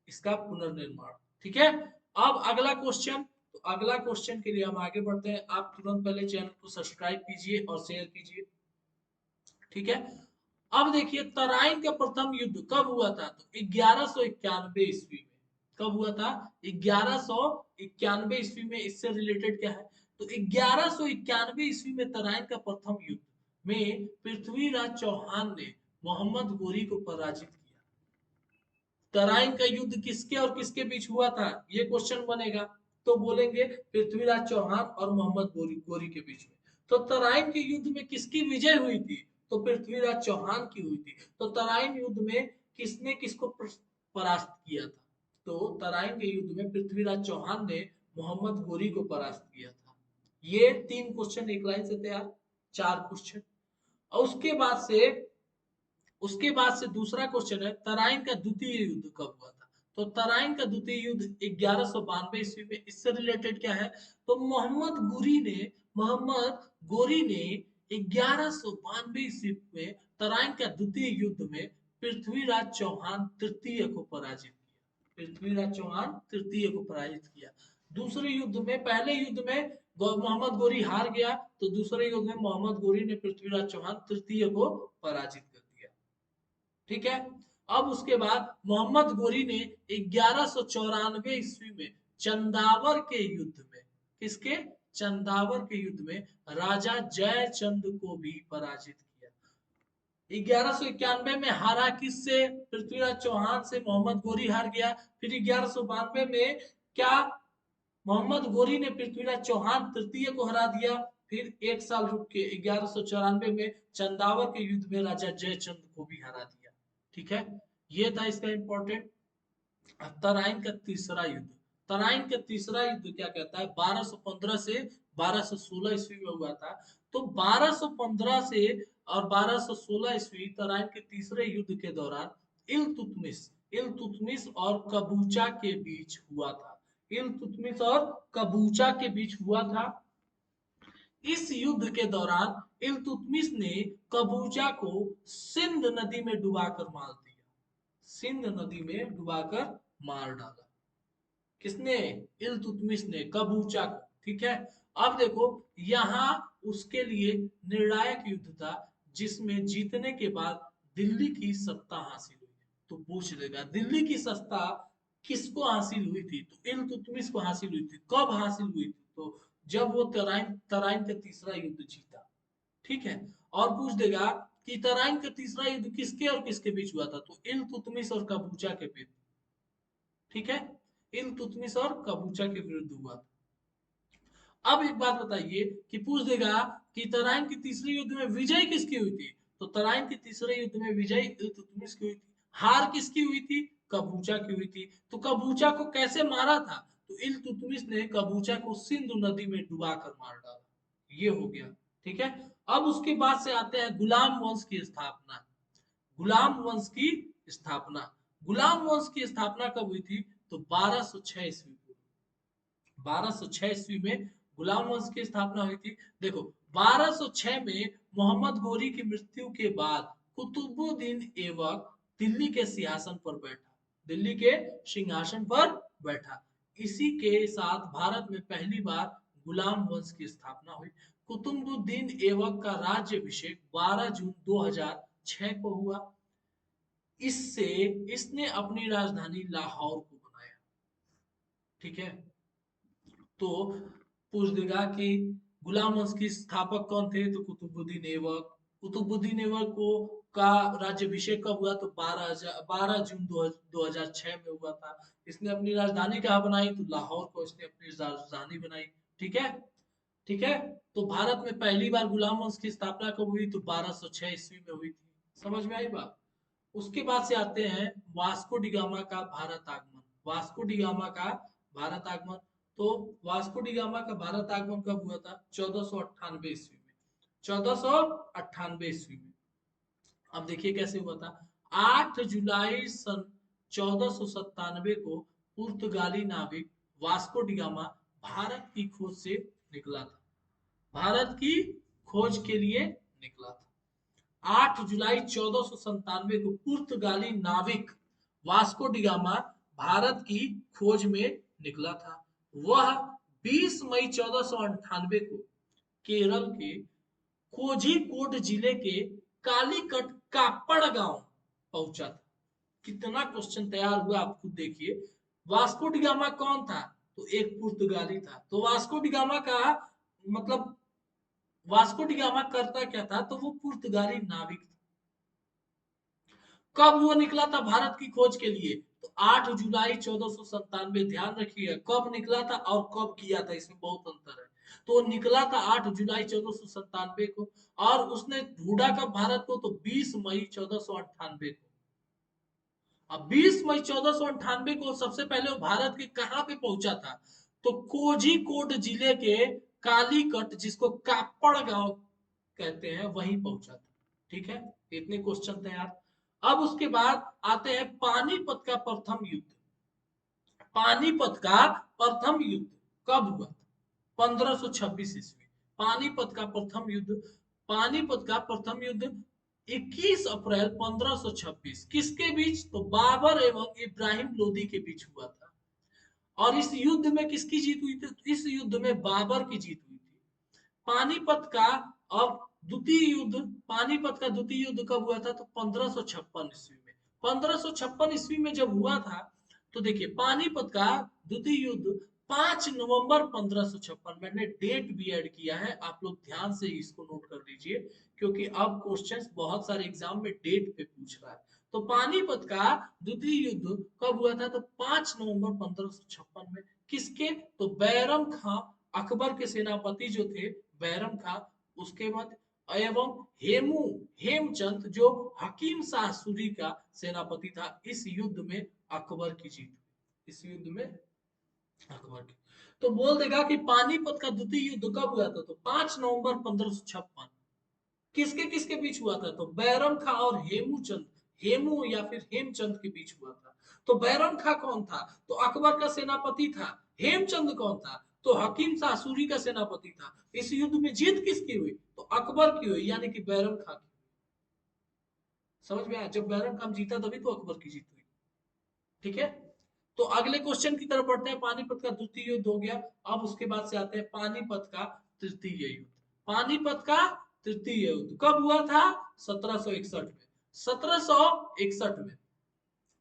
इसका पुनर्निर्माण। ठीक है। अब अगला क्वेश्चन, तो अगला क्वेश्चन के लिए हम आगे बढ़ते हैं। आप तुरंत पहले चैनल को सब्सक्राइब कीजिए और शेयर कीजिए। ठीक है। अब देखिए तराइन का प्रथम युद्ध कब हुआ था? तो 1191 ईस्वी में। कब हुआ था? 1191 ईस्वी में। इससे रिलेटेड क्या है? तो 1191 ईस्वी में तराइन का प्रथम युद्ध में पृथ्वीराज चौहान ने मोहम्मद गोरी को पराजित किया। तराइन का युद्ध किसके और किसके बीच हुआ था? ये क्वेश्चन बनेगा। तो बोलेंगे पृथ्वीराज चौहान और मोहम्मद गोरी के बीच में। तो तराइन के युद्ध में किसकी विजय हुई थी? तो पृथ्वीराज चौहान की हुई थी। तो तराइन युद्ध में किसने किसको परास्त किया था? तो तराइन के युद्ध में पृथ्वीराज चौहान ने मोहम्मद गोरी को परास्त किया था। ये 3 क्वेश्चन एक लाइन से तैयार, 4 क्वेश्चन। और उसके बाद से दूसरा क्वेश्चन है तराइन का द्वितीय युद्ध कब हुआ था? तो तराइन का द्वितीय युद्ध 1192 ईस्वी में। इससे रिलेटेड क्या है? तो मोहम्मद गोरी ने 1192 ईस्वी में तराइन का द्वितीय युद्ध में पृथ्वीराज चौहान तृतीय को पराजित किया। पृथ्वीराज चौहान तृतीय को पराजित किया। दूसरे युद्ध में, पहले युद्ध में मोहम्मद गोरी हार गया, तो दूसरे युद्ध में मोहम्मद गोरी ने पृथ्वीराज चौहान तृतीय को पराजित कर दिया। ठीक है। अब उसके बाद मोहम्मद गोरी ने 1194 ईस्वी में चंदावर के युद्ध में, किसके? चंदावर के युद्ध में राजा जयचंद को भी पराजित किया। 1191 में हारा किससे? पृथ्वीराज चौहान से मोहम्मद गोरी हार गया। फिर 1192 में क्या मोहम्मद गोरी ने पृथ्वीराज चौहान तृतीय को हरा दिया। फिर एक साल रुक के 1194 में चंदावर के युद्ध में राजा जयचंद को भी हरा दिया। ठीक है। ये था इसका इंपॉर्टेंट। तराइन का तीसरा युद्ध। तराइन का तीसरा युद्ध क्या कहता है? 1215 से 1216 ईस्वी में हुआ था। तो 1215 से और 1216 ईस्वी तराइन के तीसरे युद्ध के दौरान इल्तुतमिश और कबूचा के बीच हुआ था। इल्तुतमिश और कबूचा के बीच हुआ था। इस युद्ध के दौरान इल्तुतमिश ने कबूचा को सिंध नदी में डुबाकर मार दिया। सिंध नदी में डुबाकर मार डाला। किसने? इल्तुतमिश ने कबूचा को। ठीक है। अब देखो यहां उसके लिए निर्णायक युद्ध था, जिसमें जीतने के बाद दिल्ली की सत्ता हासिल हुई। तो पूछ लेगा दिल्ली की सत्ता किसको हासिल हुई थी? तो इल्तुतमिश को हासिल हुई थी। कब हासिल हुई थी? तो जब वो तराइन तराइन का तीसरा युद्ध जीता। ठीक है। और पूछ देगा कि तराइन का तीसरा युद्ध किसके और किसके बीच हुआ था? तो इल्तुतमिश और कबूचा के बीच। ठीक है। इल्तुतमिश और कबूचा के विरुद्ध हुआ था। अब एक बात बताइए कि पूछ देगा कि तराइन के तीसरे युद्ध में विजय किसकी हुई थी? तो तराइन के तीसरे युद्ध में विजय इल्तुतमिश की हुई थी। हार किसकी हुई थी? कबूचा की हुई थी। तो कबूचा को कैसे मारा था? तो इल्तुतमिश ने कबूचा को सिंधु नदी में डुबा कर मार डाला। ये हो गया। ठीक है। अब उसके बाद से आते हैं गुलाम वंश की स्थापना। गुलाम वंश की स्थापना। गुलाम वंश की स्थापना कब हुई थी? तो 1206 ईस्वी को। 1206 ईस्वी में गुलाम वंश की स्थापना हुई थी। देखो 1206 में मोहम्मद गोरी की मृत्यु के बाद कुतुबुद्दीन ऐबक दिल्ली के सिंहासन पर बैठा। दिल्ली के सिंहासन पर बैठा। इसी के साथ भारत में पहली बार गुलाम वंश की स्थापना हुई। कुतुबुद्दीन ऐबक का राज्यभिषेक 12 जून 2006 को हुआ। इससे इसने अपनी राजधानी लाहौर को बनाया। ठीक है, तो पूछ देगा कि गुलाम वंश के स्थापक कौन थे, तो कुतुबुद्दीन ऐबक। कुतुबुद्दीन ऐबक को का राज्यभिषेक कब हुआ, तो 12 जून 2006 में हुआ था। इसने अपनी राजधानी कहाँ बनाई, तो लाहौर को इसने अपनी राजधानी बनाई। ठीक है, ठीक है। तो भारत में पहली बार गुलाम वंश की स्थापना कब हुई, तो 1206 ईस्वी में हुई थी। समझ में आई बात। उसके बाद से आते हैं वास्को डिगामा का भारत आगमन। वास्को डिगामा का भारत आगमन, तो वास्को डिगामा का भारत आगमन कब हुआ था, 1498 ईस्वी में। 1498 ईस्वी में। अब देखिए कैसे हुआ था। 8 जुलाई सन 1497 को पुर्तगाली नाविक वास्को डिगामा भारत की खोज से निकला था। भारत की खोज के लिए निकला था। 8 जुलाई 1497 को पुर्तगाली नाविक वास्को डिगामा भारत की खोज में निकला था। वह 20 मई 1498 को केरल के कोझिकोड जिले के कालीकट कापड़ गांव पहुंचा था। कितना क्वेश्चन तैयार हुआ आप खुद देखिए। वास्को डिगामा कौन था, तो एक पुर्तगाली था। तो वास्को डिगामा का मतलब वास्को डिगामा करता क्या था, तो वो पुर्तगाली नाविक था। कब वो निकला था भारत की खोज के लिए, तो 8 जुलाई 1497। ध्यान रखिए कब निकला था और कब किया था, इसमें बहुत अंतर है। तो निकला था 8 जुलाई 1497 को, और उसने ढूंढा कब भारत को, तो 20 मई 1498 को। अब 20 मई 1498 को सबसे पहले वो भारत के कहां पे पहुंचा था, तो कोझिकोड जिले के कालीकट, जिसको कापड़ गांव कहते हैं, वहीं पहुंचा था। ठीक है, इतने क्वेश्चन थे यार। अब उसके बाद आते हैं पानीपत का प्रथम युद्ध। पानीपत का प्रथम युद्ध कब हुआ था, 1526 ईस्वी। पानीपत का प्रथम युद्ध, पानीपत का प्रथम युद्ध 21 अप्रैल 1526 किसके बीच, तो बाबर एवं इब्राहिम लोदी के बीच हुआ था। और इस युद्ध में किसकी जीत हुई थी, तो इस युद्ध में बाबर की जीत हुई थी। पानीपत का अब द्वितीय युद्ध, पानीपत का द्वितीय युद्ध कब हुआ था, तो 1556 ईस्वी में। 1556 ईस्वी में जब हुआ था, तो देखिए पानीपत का द्वितीय युद्ध 5 नवंबर 1556। मैंने डेट भी ऐड किया है, आप लोग ध्यान से इसको नोट कर लीजिए, क्योंकि अब क्वेश्चंस बहुत सारे एग्जाम में डेट पे पूछ रहा है। तो पानीपत का द्वितीय युद्ध कब हुआ था, तो 5 नवंबर 1556 में। किसके, तो बैरम खां, अकबर के सेनापति जो थे बैरम खां, उसके बाद एवं हेमचंद जो हकीम शाह सूरी का सेनापति था। इस युद्ध में अकबर की जीत हुई। इस युद्ध में अकबर की। तो बोल देगा कि पानीपत का द्वितीय युद्ध कब हुआ था, तो 5 नवंबर 1556। किसके किसके बीच हुआ था, तो बैरम खां और हेमूचंद, हेमू या फिर हेमचंद के बीच हुआ था। तो बैरम खां कौन था, तो अकबर का सेनापति था। हेमचंद कौन था, तो हकीम शाह सूरी का सेनापति था। इस युद्ध में जीत किसकी हुई, तो अकबर की हुई, यानी कि बैरम खां की। समझ में आया, जब बैरम खां जीता तभी तो अकबर की जीत हुई। ठीक है, तो अगले क्वेश्चन की तरफ बढ़ते हैं। पानीपत का द्वितीय युद्ध हो गया। अब उसके बाद से आते हैं पानीपत का तृतीय युद्ध। पानीपत का तृतीय युद्ध कब हुआ था, 1761 में। 1761 में।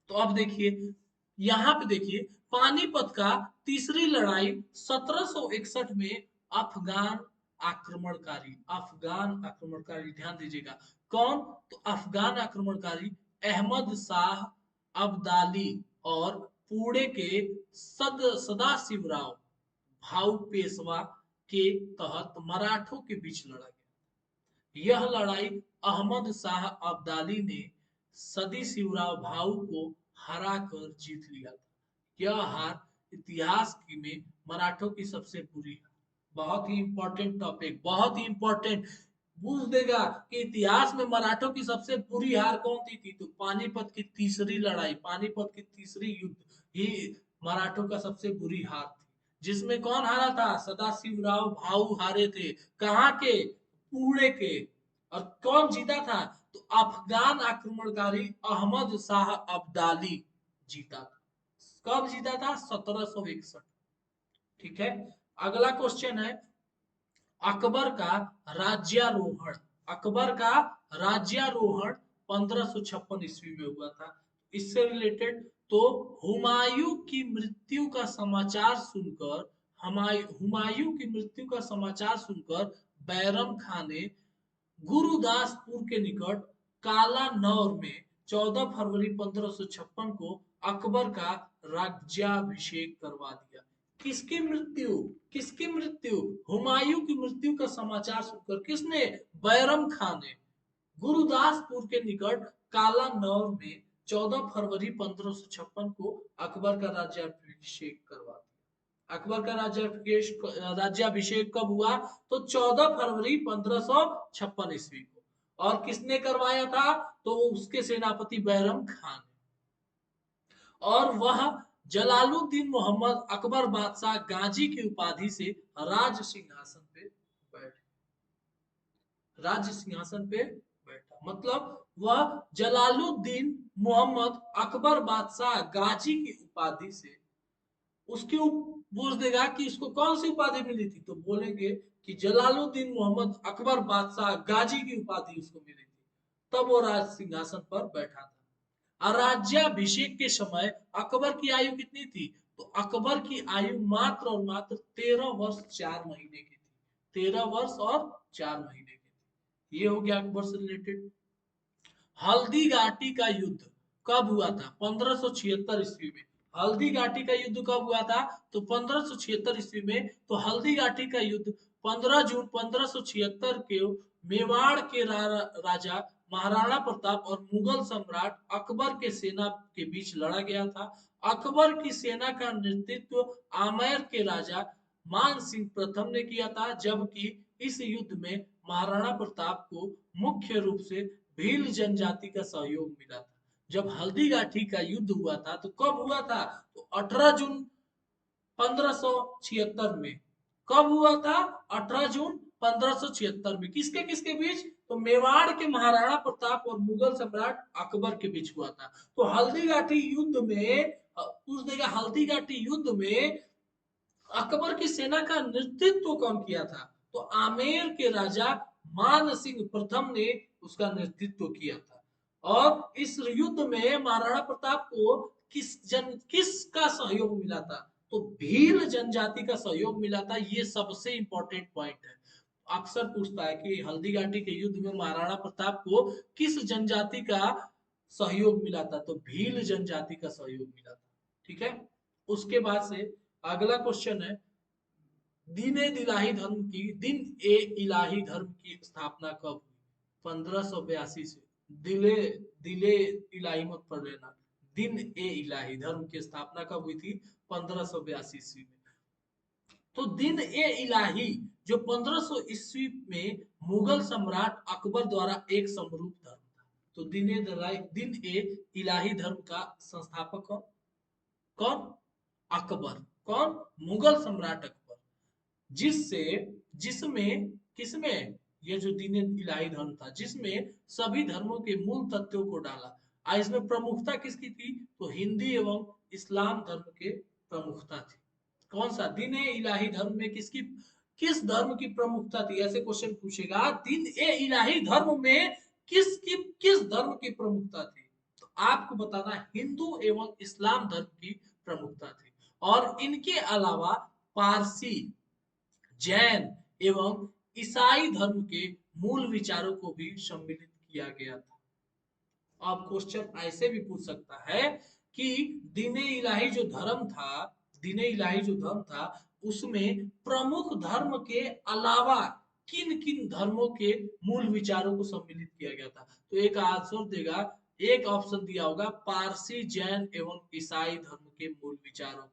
तो अब देखिए यहां पे देखिए पानीपत का तीसरी लड़ाई 1761 में अफगान आक्रमणकारी, अफगान आक्रमणकारी, ध्यान दीजिएगा कौन, तो अफगान आक्रमणकारी अहमद शाह अब्दाली और पुणे के सदाशिवराव भाऊ पेशवा के तहत मराठों के बीच लड़ा गया। यह लड़ाई अहमद शाह अब्दाली ने सदी शिवराव भाऊ को हरा कर जीत लिया था। यह हार इतिहास की में मराठों की सबसे बुरी हार। बहुत ही इंपॉर्टेंट टॉपिक, बहुत ही इंपॉर्टेंट। पूछ देगा कि इतिहास में मराठों की सबसे बुरी हार कौन सी थी, तो पानीपत की तीसरी लड़ाई, पानीपत की तीसरी युद्ध ही मराठों का सबसे बुरी हार थी। जिसमें कौन हारा था, सदाशिवराव भाऊ हारे थे। कहाँ के, पुणे के। और कौन जीता था, तो अफगान आक्रमणकारी अहमद शाह अब्दाली जीता था। कब जीता था, 1761। ठीक है, अगला क्वेश्चन है अकबर का राज्यारोहण, अकबर का राज्यारोहण 1556 ईस्वी में हुआ था। इससे रिलेटेड तो हुमायूं की मृत्यु का समाचार सुनकर, हुमायूं की मृत्यु का समाचार सुनकर बैरम खान ने गुरुदासपुर के निकट कालानौर में 14 फरवरी 1556 को अकबर का राज्याभिषेक करवा दिया। किसकी मृत्यु, किसकी मृत्यु, हुमायूं की मृत्यु का समाचार सुनकर किसने, बैरम खान ने गुरुदासपुर के निकट कालानौर में 14 फरवरी 1556 को अकबर का राज्याभिषेक करवा दिया। अकबर का राज्याभिषेक कब हुआ, तो 14 फरवरी 1556 ईस्वी को। और किसने करवाया था, तो उसके सेनापति बैरम खान ने। और वह जलालुद्दीन मोहम्मद अकबर बादशाह गाजी की उपाधि से राज सिंहासन पे बैठे, राज्य सिंहासन पे बैठा। मतलब वह जलालुद्दीन मोहम्मद अकबर बादशाह गाजी की उपाधि से, उसकी पूछ देगा कि इसको कौन सी उपाधि मिली थी, तो बोलेंगे कि जलालुद्दीन मोहम्मद अकबर बादशाह गाजी की उपाधि उसको मिली थी, तब वो राज सिंहासन पर बैठा था। राज्याभिषेक के समय अकबर की आयु कितनी थी, तो अकबर की आयु मात्र और मात्र 13 वर्ष 4 महीने की थी, 13 वर्ष और 4 महीने की थी। ये हो गया अकबर से रिलेटेड। हल्दी घाटी का युद्ध कब हुआ था, 1576 ईस्वी में। हल्दी घाटी का युद्ध कब हुआ था, तो 1576 ईस्वी में। तो हल्दी घाटी का युद्ध 15 जून 1576 के मेवाड़ के राजा महाराणा प्रताप और मुगल सम्राट अकबर के सेना के बीच लड़ा गया था। अकबर की सेना का नेतृत्व आमेर के राजा मान सिंह प्रथम ने किया था, जबकि इस युद्ध में महाराणा प्रताप को मुख्य रूप से भील जनजाति का सहयोग मिला था। जब हल्दी घाटी का युद्ध हुआ था तो कब हुआ था, तो 18 जून 1576 में। कब हुआ था, 18 जून 1576 में। किसके किसके बीच, तो मेवाड़ के महाराणा प्रताप और मुगल सम्राट अकबर के बीच हुआ था। तो हल्दी घाटी युद्ध में पूछ देगा, हल्दी घाटी युद्ध में अकबर की सेना का नेतृत्व कौन किया था, तो आमेर के राजा मान सिंह प्रथम ने उसका नेतृत्व किया था। और इस युद्ध में महाराणा प्रताप को किसका सहयोग मिला था, तो भील जनजाति का सहयोग मिला था। ये सबसे इंपॉर्टेंट पॉइंट है। अक्सर पूछता है कि हल्दी घाटी के युद्ध में महाराणा प्रताप को किस जनजाति का सहयोग मिला था, तो भील जनजाति का सहयोग मिला था। ठीक है। उसके बाद से अगला क्वेश्चन है, दिन ए इलाही धर्म की स्थापना कब हुई, 1582 से। दिले दिले इलाही मत पढ़ लेना। दिन ए इलाही धर्म की स्थापना कब हुई थी, 1582 ईस्वी में। तो दिन ए इलाही जो 1500 ईस्वी में मुगल सम्राट अकबर द्वारा एक समरूप धर्म था। तो दिन ए इलाही धर्म का संस्थापक कौन, कौन, अकबर। कौन, मुगल सम्राट अकबर। जिससे, जिसमें, किसमें, ये जो दीन इलाही धर्म था, जिसमें सभी धर्मों के मूल तत्वों को डाला। इसमें प्रमुखता किसकी थी, तो हिंदी एवं इस्लाम धर्म के प्रमुखता थी। कौन सा, दीन इलाही धर्म में किसकी, किस धर्म की प्रमुखता थी, ऐसे क्वेश्चन पूछेगा। दीन ए इलाही धर्म में किस धर्म की प्रमुखता थी, तो आपको बताना हिंदू एवं इस्लाम धर्म की प्रमुखता थी। और इनके अलावा पारसी, जैन एवं ईसाई धर्म के मूल विचारों को भी सम्मिलित किया गया था। अब क्वेश्चन ऐसे भी पूछ सकता है कि दीने इलाही जो धर्म था, दीने इलाही जो धर्म था, उसमें प्रमुख धर्म के अलावा किन किन धर्मों के मूल विचारों को सम्मिलित किया गया था, तो एक आंसर देगा, एक ऑप्शन दिया होगा पारसी, जैन एवं ईसाई धर्म के मूल विचारों को,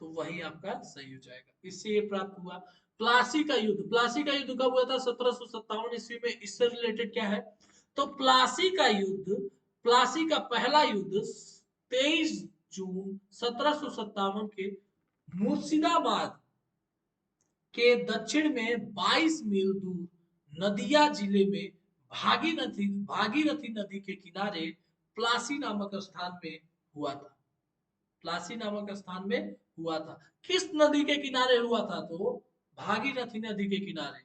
तो वही आपका सही हो जाएगा। इससे ये प्राप्त हुआ। प्लासी का युद्ध, प्लासी का युद्ध कब हुआ था, 1757 ईस्वी में। इससे रिलेटेड क्या है, तो प्लासी का युद्ध, प्लासी का पहला युद्ध 23 जून 1757 के मुर्शिदाबाद के दक्षिण में 22 मील दूर नदिया जिले में भागीरथी नदी के किनारे प्लासी नामक स्थान में हुआ था। प्लासी नामक स्थान में हुआ था। किस नदी के किनारे हुआ था, तो भागीरथी नदी के किनारे।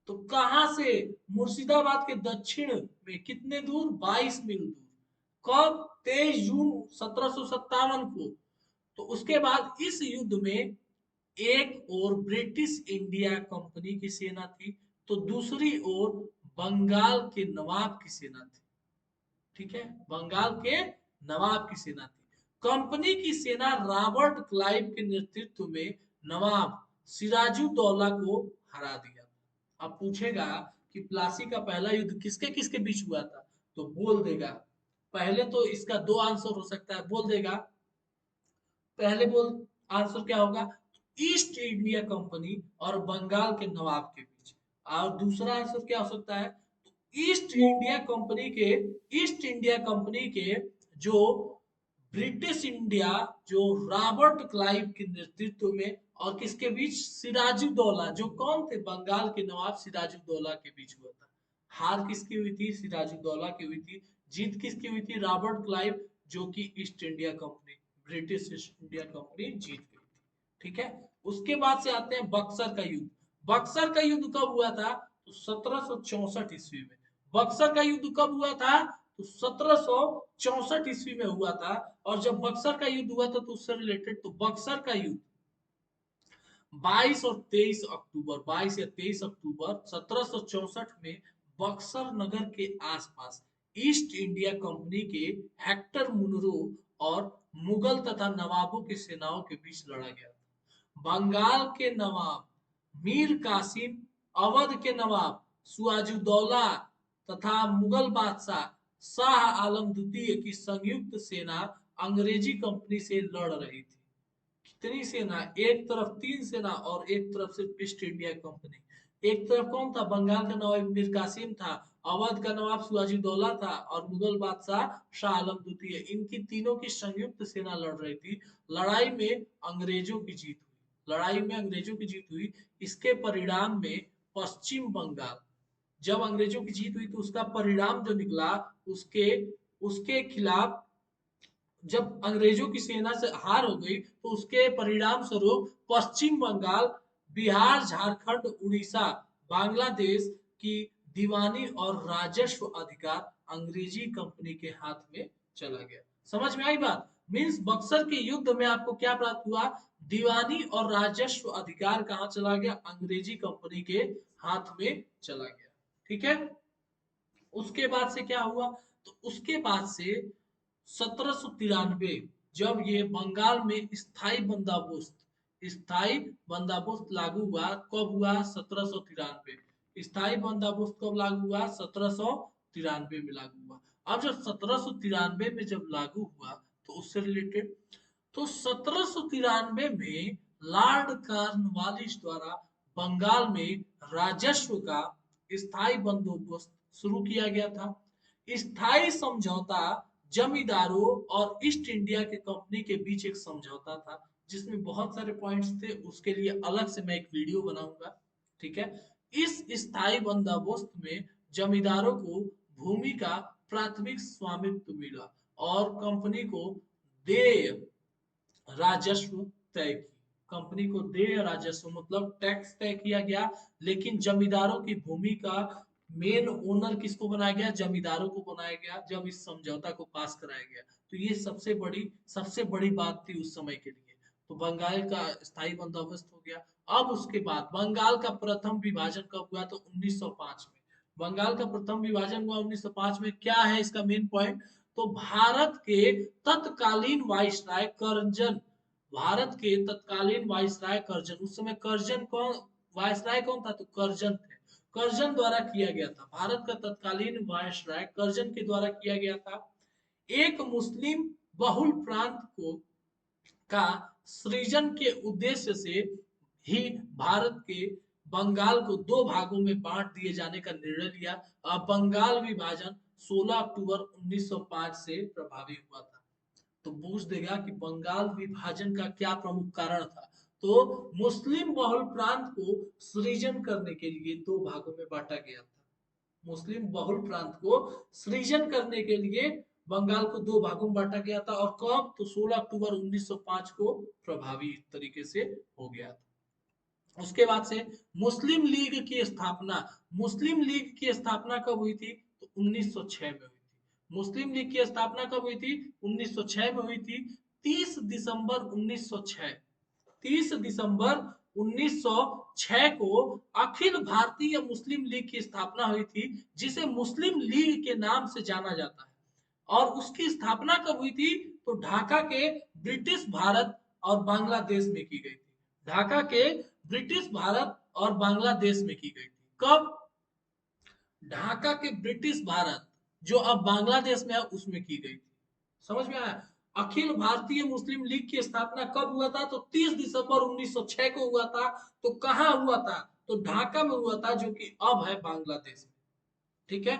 तो कहां से? मुर्शिदाबाद के दक्षिण में कितने दूर? 22 मील दूर। कब? 23 जून 1757 को। तो उसके बाद इस युद्ध में एक ओर ब्रिटिश इंडिया कंपनी की सेना थी, तो दूसरी ओर बंगाल के नवाब की सेना थी। ठीक है, बंगाल के नवाब की सेना थी। कंपनी की सेना रॉबर्ट क्लाइव के नेतृत्व में नवाब सिराजुद्दौला को हरा दिया। अब पूछेगा कि प्लासी का पहला युद्ध किसके किसके बीच हुआ था, तो बोल देगा। पहले तो इसका दो आंसर हो सकता है, बोल देगा। पहले बोल, आंसर क्या होगा? ईस्ट इंडिया कंपनी और बंगाल के नवाब के बीच। और दूसरा आंसर क्या हो सकता है? ईस्ट इंडिया कंपनी के जो ब्रिटिश इंडिया, जो रॉबर्ट क्लाइव के नेतृत्व में, और किसके बीच? सिराजुद्दौला, जो कौन थे? बंगाल के नवाब सिराजुद्दौला के बीच हुआ था। हार किसकी हुई थी? सिराजुद्दौला की हुई थी। जीत किसकी हुई थी? रॉबर्ट क्लाइव, जो कि East India Company, British East India Company जीत गई थी। ठीक है, उसके बाद से आते हैं बक्सर का युद्ध। बक्सर का युद्ध कब हुआ था? तो 1764 ईस्वी में। बक्सर का युद्ध कब हुआ था? तो 1764 ईस्वी में हुआ था। और जब बक्सर का युद्ध हुआ था तो उससे रिलेटेड, तो बक्सर का युद्ध 22 या 23 अक्टूबर 1764 में बक्सर नगर के आसपास ईस्ट इंडिया कंपनी के हेक्टर मुनरो और मुगल तथा नवाबों की सेनाओं के बीच लड़ा गया था। बंगाल के नवाब मीर कासिम, अवध के नवाब सुआजुद्दौला तथा मुगल बादशाह शाह आलम द्वितीय की संयुक्त सेना अंग्रेजी कंपनी से लड़ रही थी। कितनी सेना? एक तरफ 3 सेना और एक तरफ सिर्फ ईस्ट इंडिया कंपनी। एक तरफ कौन था? बंगाल का नवाब मीर कासिम था, अवध का नवाब सिराजुद्दौला था, और मुगल बादशाह शाह आलम द्वितीय। इनकी तीनों की संयुक्त सेना लड़ रही थी। लड़ाई में अंग्रेजों की जीत हुई। लड़ाई में अंग्रेजों की जीत हुई। इसके परिणाम में पश्चिम बंगाल, जब अंग्रेजों की जीत हुई तो उसका परिणाम जो निकला, उसके उसके खिलाफ, जब अंग्रेजों की सेना से हार हो गई तो उसके परिणाम स्वरूप पश्चिम बंगाल, बिहार, झारखंड, उड़ीसा, बांग्लादेश की दीवानी और राजस्व अधिकार अंग्रेजी कंपनी के हाथ में चला गया। समझ में आई बात? मीन्स बक्सर के युद्ध में आपको क्या प्राप्त हुआ? दीवानी और राजस्व अधिकार कहाँ चला गया? अंग्रेजी कंपनी के हाथ में चला गया। ठीक है, उसके बाद से क्या हुआ? तो उसके बाद से 1793, जब ये बंगाल में स्थायी बंदोबस्त लागू हुआ। कब हुआ? 1793। स्थायी बंदोबस्त कब लागू हुआ? 1793 में लागू हुआ। अब जब 1793 में जब लागू हुआ, तो उससे रिलेटेड, तो 1793 में लॉर्ड कॉर्नवालिस द्वारा बंगाल में राजस्व का स्थायी बंदोबस्त शुरू किया गया था। स्थायी समझौता जमींदारों और ईस्ट इंडिया के कंपनी के बीच एक समझौता था, जिसमें बहुत सारे पॉइंट्स थे। उसके लिए अलग से मैं एक वीडियो बनाऊंगा। ठीक है, इस स्थायी बंदोबस्त में जमींदारों को भूमि का प्राथमिक स्वामित्व मिला और कंपनी को देय राजस्व तय की। कंपनी को देय राजस्व मतलब टैक्स तय किया गया, लेकिन जमींदारों की भूमि का मेन ओनर किसको बनाया गया? जमींदारों को बनाया गया, जब इस समझौता को पास कराया गया। तो ये सबसे बड़ी बात थी उस समय के लिए। तो बंगाल का स्थायी बंदोबस्त हो गया। अब उसके बाद बंगाल का प्रथम विभाजन कब हुआ? तो 1905 में। बंगाल का प्रथम विभाजन हुआ 1905 में। क्या है इसका मेन पॉइंट? तो भारत के तत्कालीन वायसराय कर्जन, उस समय कर्जन कौन, वायसराय कौन था? तो कर्जन थे। कर्जन द्वारा किया गया था। भारत का तत्कालीन वायसराय कर्जन के द्वारा किया गया था। एक मुस्लिम बहुल प्रांत को का सृजन के उद्देश्य से ही भारत के बंगाल को दो भागों में बांट दिए जाने का निर्णय लिया। बंगाल विभाजन 16 अक्टूबर 1905 से प्रभावी हुआ था। तो पूछ देगा कि बंगाल विभाजन का क्या प्रमुख कारण था? तो मुस्लिम बहुल प्रांत को सृजन करने के लिए दो भागों में बांटा गया था। मुस्लिम बहुल प्रांत को सृजन करने के लिए बंगाल को दो भागों में बांटा गया था। और कब? तो 16 अक्टूबर 1905 को प्रभावी तरीके से हो गया था। उसके बाद से मुस्लिम लीग की स्थापना, मुस्लिम लीग की स्थापना कब हुई थी? तो 1906 में हुई थी। मुस्लिम लीग की स्थापना कब हुई थी? 1906 में हुई थी। 30 दिसंबर 1906, 30 दिसंबर 1906 को अखिल भारतीय मुस्लिम लीग की स्थापना हुई थी, जिसे मुस्लिम लीग के नाम से जाना जाता है। और उसकी स्थापना कब हुई थी? तो ढाका के ब्रिटिश भारत और बांग्लादेश में की गई थी। ढाका के ब्रिटिश भारत और बांग्लादेश में की गई थी। कब? ढाका के ब्रिटिश भारत, जो अब बांग्लादेश में है, उसमें की गई थी। समझ में आया? अखिल भारतीय मुस्लिम लीग की स्थापना कब हुआ था? तो 30 दिसंबर 1906 को हुआ था। तो कहां हुआ था? तो ढाका में हुआ था, जो कि अब है बांग्लादेश में। ठीक है।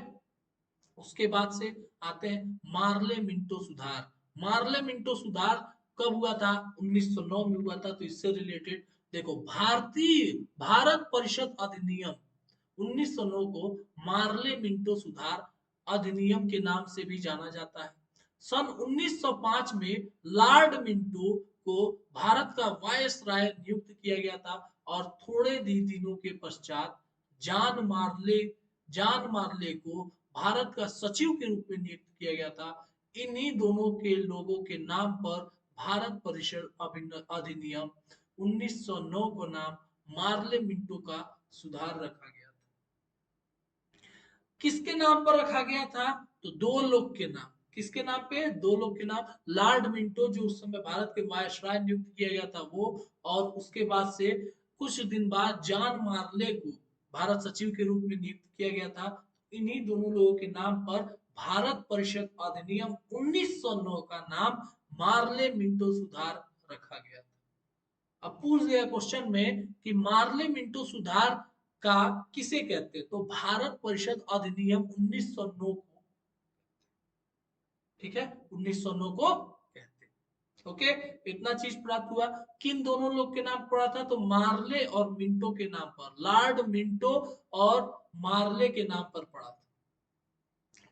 उसके बाद से आते हैं मार्ले मिंटो सुधार। मार्ले मिंटो सुधार कब हुआ था? 1909 में हुआ था। तो इससे रिलेटेड देखो, भारतीय भारत परिषद अधिनियम 1909 को मार्ले मिंटो सुधार अधिनियम के नाम से भी जाना जाता है। सन 1905 में लॉर्ड मिंटो को भारत का वायसराय नियुक्त किया गया था। और थोड़े ही दिनों के पश्चात जॉन मार्ले जॉन मार्ले को भारत का सचिव के रूप में नियुक्त किया गया था। इन्हीं दोनों के लोगों के नाम पर भारत परिषद अधिनियम 1909 को नाम मार्ले मिंटो का सुधार रखा गया था। किसके नाम पर रखा गया था? तो दो लोग के नाम। किसके नाम पे? दो लोग के नाम। लॉर्ड मिंटो, जो उस समय भारत के वायसराय नियुक्त किया गया था, वो। और उसके बाद से कुछ दिन बाद जॉन मार्ले को भारत सचिव के रूप में नियुक्त किया गया था। इन्हीं दोनों लोगों के नाम पर भारत परिषद अधिनियम 1909 का नाम मार्ले मिंटो सुधार रखा गया था। अब पूछ दिया क्वेश्चन में कि मार्ले मिंटो सुधार का किसे कहते हैं? तो भारत परिषद अधिनियम 1909 को, ठीक है, 1909 को कहते हैं। ओके, इतना चीज प्राप्त हुआ। किन दोनों लोग के नाम पड़ा था? तो मार्ले और मिंटो के नाम पर, लॉर्ड मिंटो और मार्ले के नाम पर पड़ा था।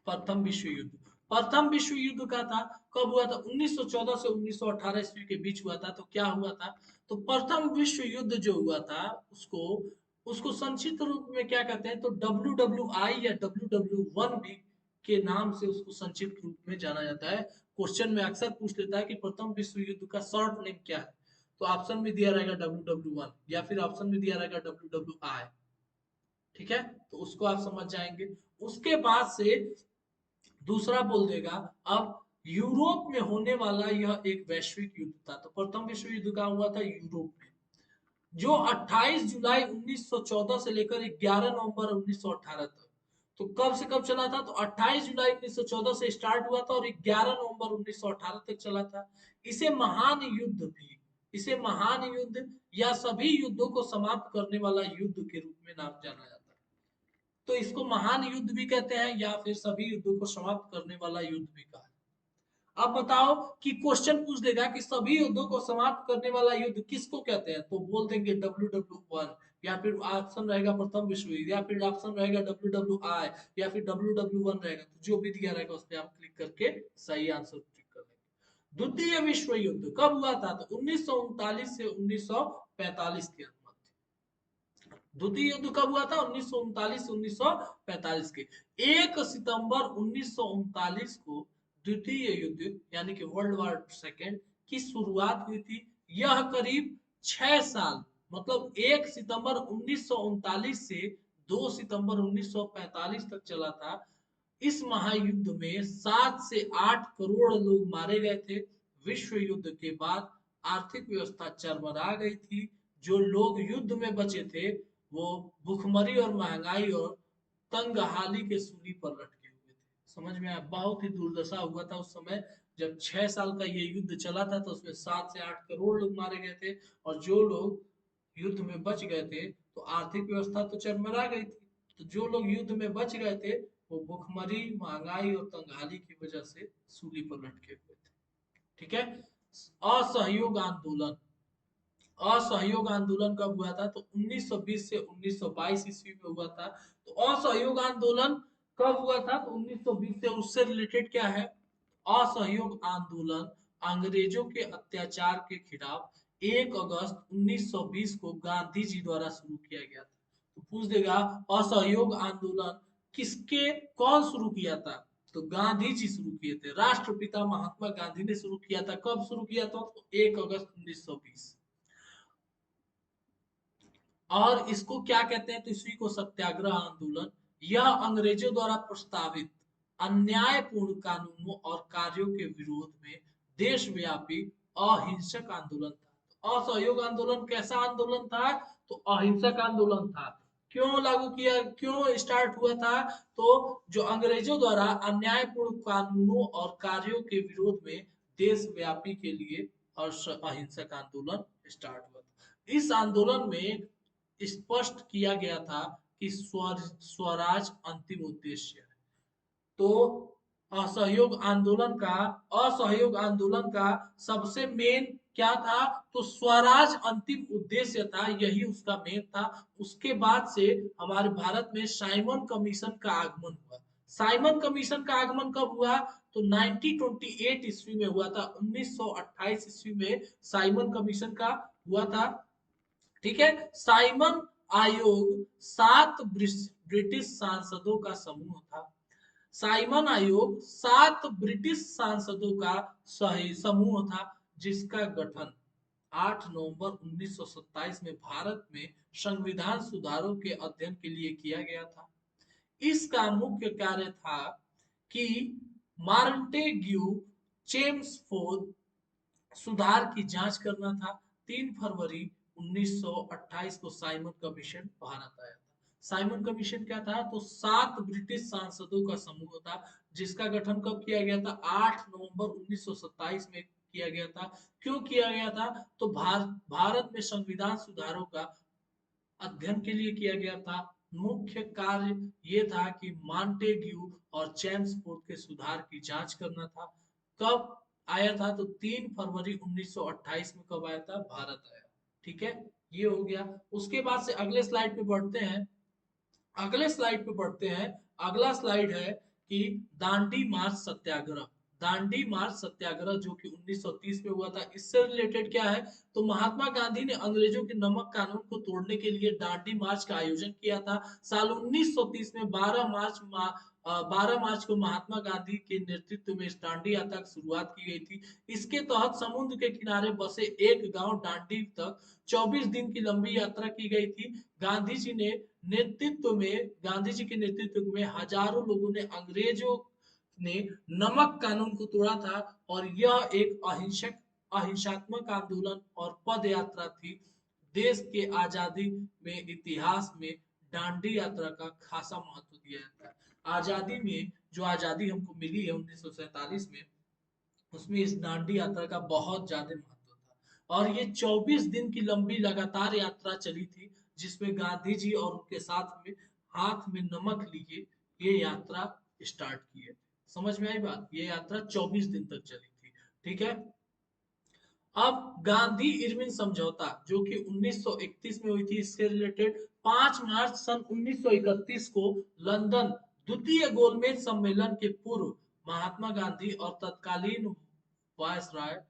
प्रथम विश्व युद्ध, प्रथम विश्व युद्ध का था, कब हुआ था? 1914 से 1918 ईस्वी के बीच हुआ था। तो क्या हुआ था? तो प्रथम विश्व युद्ध जो हुआ था, उसको उसको संक्षिप्त रूप में क्या कहते हैं? तो WWI या WW1 भी के नाम से उसको संक्षिप्त रूप में जाना जाता है। क्वेश्चन में अक्सर पूछ लेता है कि प्रथम विश्व युद्ध का शॉर्ट नेम क्या है? तो ऑप्शन में दिया रहेगा WW1, या फिर ऑप्शन में दिया रहेगा WWI। ठीक है, तो उसको आप समझ जाएंगे। उसके बाद से दूसरा बोल देगा, अब यूरोप में होने वाला यह एक वैश्विक युद्ध था। तो प्रथम विश्व युद्ध का हुआ था यूरोप में, जो 28 जुलाई 1914 से लेकर 11 नवंबर 1918 तक। तो कब से कब चला था? तो 28 जुलाई 1914 से स्टार्ट हुआ था और 11 नवंबर 1918 तक चला था। इसे महान युद्ध भी, इसे महान युद्ध या सभी युद्धों को समाप्त करने वाला युद्ध के रूप में नाम जाना जाता है। तो इसको महान युद्ध भी कहते हैं, या फिर सभी युद्धों को समाप्त करने वाला युद्ध भी कहा। अब बताओ कि क्वेश्चन पूछ देगा कि सभी युद्धों को समाप्त करने वाला युद्ध किसको कहते हैं? तो बोल देंगे WW1, या फिर ऑप्शन रहेगा प्रथम विश्व युद्ध, या फिर ऑप्शन रहेगा WWI, या फिर WW1 रहेगा। तो जो भी दिया रहेगा उस पर आप क्लिक करके सही आंसर क्लिक कर लेंगे। द्वितीय विश्व युद्ध कब हुआ था? तो 1939 से 1945 के अंदर। द्वितीय युद्ध कब हुआ था? 1939 से 1945 के। 1 सितंबर 1939 को द्वितीय युद्ध यानी कि वर्ल्ड वॉर सेकेंड की शुरुआत हुई थी। यह करीब 6 साल, मतलब 1 सितंबर 1939 से 2 सितंबर 1945 तक चला था। इस महायुद्ध में 7 से 8 करोड़ लोग मारे गए थे। विश्व युद्ध के बाद आर्थिक व्यवस्था चरमरा गई थी। जो लोग युद्ध में बचे थे, वो भुखमरी और महंगाई और तंगहाली के सूली पर लटके हुए थे। समझ में आया? बहुत ही दुर्दशा हुआ था उस समय। जब 6 साल का ये युद्ध चला था, तो उसमें 7 से 8 करोड़ लोग मारे गए थे। और जो लोग युद्ध में बच गए थे, तो आर्थिक व्यवस्था तो चरमरा गई थी। तो जो लोग युद्ध में बच गए थे, वो भुखमरी, महंगाई और तंगहाली की वजह से सूली पर लटके हुए थे। ठीक है। असहयोग आंदोलन, असहयोग आंदोलन कब हुआ था? तो 1920 से 1922 ईस्वी में हुआ था। तो असहयोग आंदोलन कब हुआ था? तो 1920 से। उससे रिलेटेड क्या है? असहयोग आंदोलन अंग्रेजों के अत्याचार के खिलाफ 1 अगस्त 1920 को गांधी जी द्वारा शुरू किया गया था। तो पूछ देगा असहयोग आंदोलन किसके कौन शुरू किया था? तो गांधी जी शुरू किए थे, राष्ट्रपिता महात्मा गांधी ने शुरू किया था। कब शुरू किया था? तो 1 अगस्त 1920। और इसको क्या कहते हैं? तो इसी को सत्याग्रह आंदोलन। यह अंग्रेजों द्वारा प्रस्तावित अन्यायपूर्ण कानूनों और कार्यों के विरोध में देशव्यापी अहिंसक आंदोलन था। तो असहयोग आंदोलन कैसा आंदोलन था? तो अहिंसक आंदोलन था। क्यों लागू किया, क्यों स्टार्ट हुआ था? तो जो अंग्रेजों द्वारा अन्यायपूर्ण कानूनों और कार्यों के विरोध में देशव्यापी के लिए अहिंसक आंदोलन स्टार्ट हुआ था। इस आंदोलन में स्पष्ट किया गया था कि स्वराज अंतिम उद्देश्य है। तो असहयोग आंदोलन का सबसे मेन क्या था? तो स्वराज अंतिम उद्देश्य था, यही उसका मेन था। उसके बाद से हमारे भारत में साइमन कमीशन का आगमन हुआ। साइमन कमीशन का आगमन कब हुआ? तो 1928 ईस्वी में हुआ था। 1928 ईस्वी में साइमन कमीशन का हुआ था। ठीक है। साइमन आयोग 7 ब्रिटिश सांसदों का समूह था। साइमन आयोग 7 ब्रिटिश सांसदों का सही समूह था, जिसका गठन 8 नवंबर 1927 में भारत में संविधान सुधारों के अध्ययन के लिए किया गया था। इसका मुख्य कार्य था कि मार्टेग्यू चेम्सफोर्ड सुधार की जांच करना था। 3 फरवरी 1928 को साइमन कमीशन भारत आया था। साइमन कमीशन क्या था? तो 7 ब्रिटिश सांसदों का समूह था, जिसका गठन कब किया गया था? 8 नवंबर 1927 में किया गया था। क्यों किया गया था? तो भारत में संविधान सुधारों का अध्ययन के लिए किया गया था। मुख्य कार्य ये था कि मॉन्टेग्यू और चेम्सफोर्ड के सुधार की जांच करना था। कब आया था? तो 3 फरवरी 1928 में कब आया था? भारत आया। ठीक है, ये हो गया। उसके बाद से अगले स्लाइड पे बढ़ते हैं। अगले स्लाइड पे बढ़ते हैं। अगला स्लाइड है कि दांडी मार्च सत्याग्रह। दांडी मार्च सत्याग्रह जो कि 1930 में हुआ था, इससे रिलेटेड क्या है? तो महात्मा गांधी ने अंग्रेजों के नमक कानून को तोड़ने के लिए दांडी मार्च का आयोजन किया था। साल 1930 में 12 मार्च को महात्मा गांधी के नेतृत्व में इस दांडी यात्रा की शुरुआत की गई थी। इसके तहत समुद्र के किनारे बसे एक गांव दांडी तक 24 दिन की लंबी यात्रा की गई थी। गांधी जी के नेतृत्व में हजारों लोगों ने अंग्रेजों ने नमक कानून को तोड़ा था। और यह एक अहिंसात्मक आंदोलन और पद यात्रा थी। देश के आजादी में इतिहास में दांडी यात्रा का खासा महत्व दिया जाता है। आजादी में जो आजादी हमको मिली है 1947 में, उसमें इस दांडी यात्रा का बहुत ज्यादा महत्व था। और ये 24 दिन की लंबी लगातार यात्रा चली थी, जिसमें गांधी जी और उनके साथ में हाथ में नमक लिए ये यात्रा स्टार्ट किए। समझ में आई बात? ये यात्रा 24 दिन तक चली थी। ठीक है। अब गांधी इरविन समझौता जो कि 1931 में हुई थी, इससे रिलेटेड 5 मार्च सन 1931 को लंदन द्वितीय गोलमेज सम्मेलन के पूर्व महात्मा गांधी और तत्कालीन वायसराय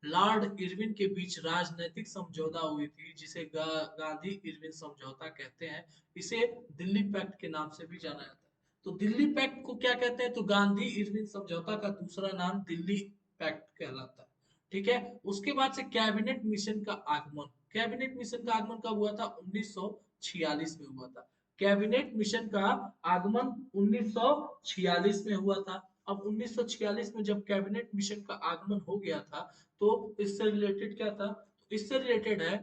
लॉर्ड इरविन के बीच राजनीतिक समझौता हुई थी, जिसे गांधी इरविन समझौता कहते हैं। इसे दिल्ली पैक्ट के नाम से भी जाना जाता है। तो दिल्ली पैक्ट को क्या कहते हैं? तो गांधी इरविन समझौता का दूसरा नाम दिल्ली पैक्ट कहलाता है। ठीक है। उसके बाद से कैबिनेट मिशन का आगमन। कैबिनेट मिशन का आगमन कब हुआ था? 1946 में हुआ था। कैबिनेट मिशन का आगमन 1946 में हुआ था। अब 1946 में जब कैबिनेट मिशन का आगमन हो गया था, तो इससे रिलेटेड क्या था? इससे रिलेटेड है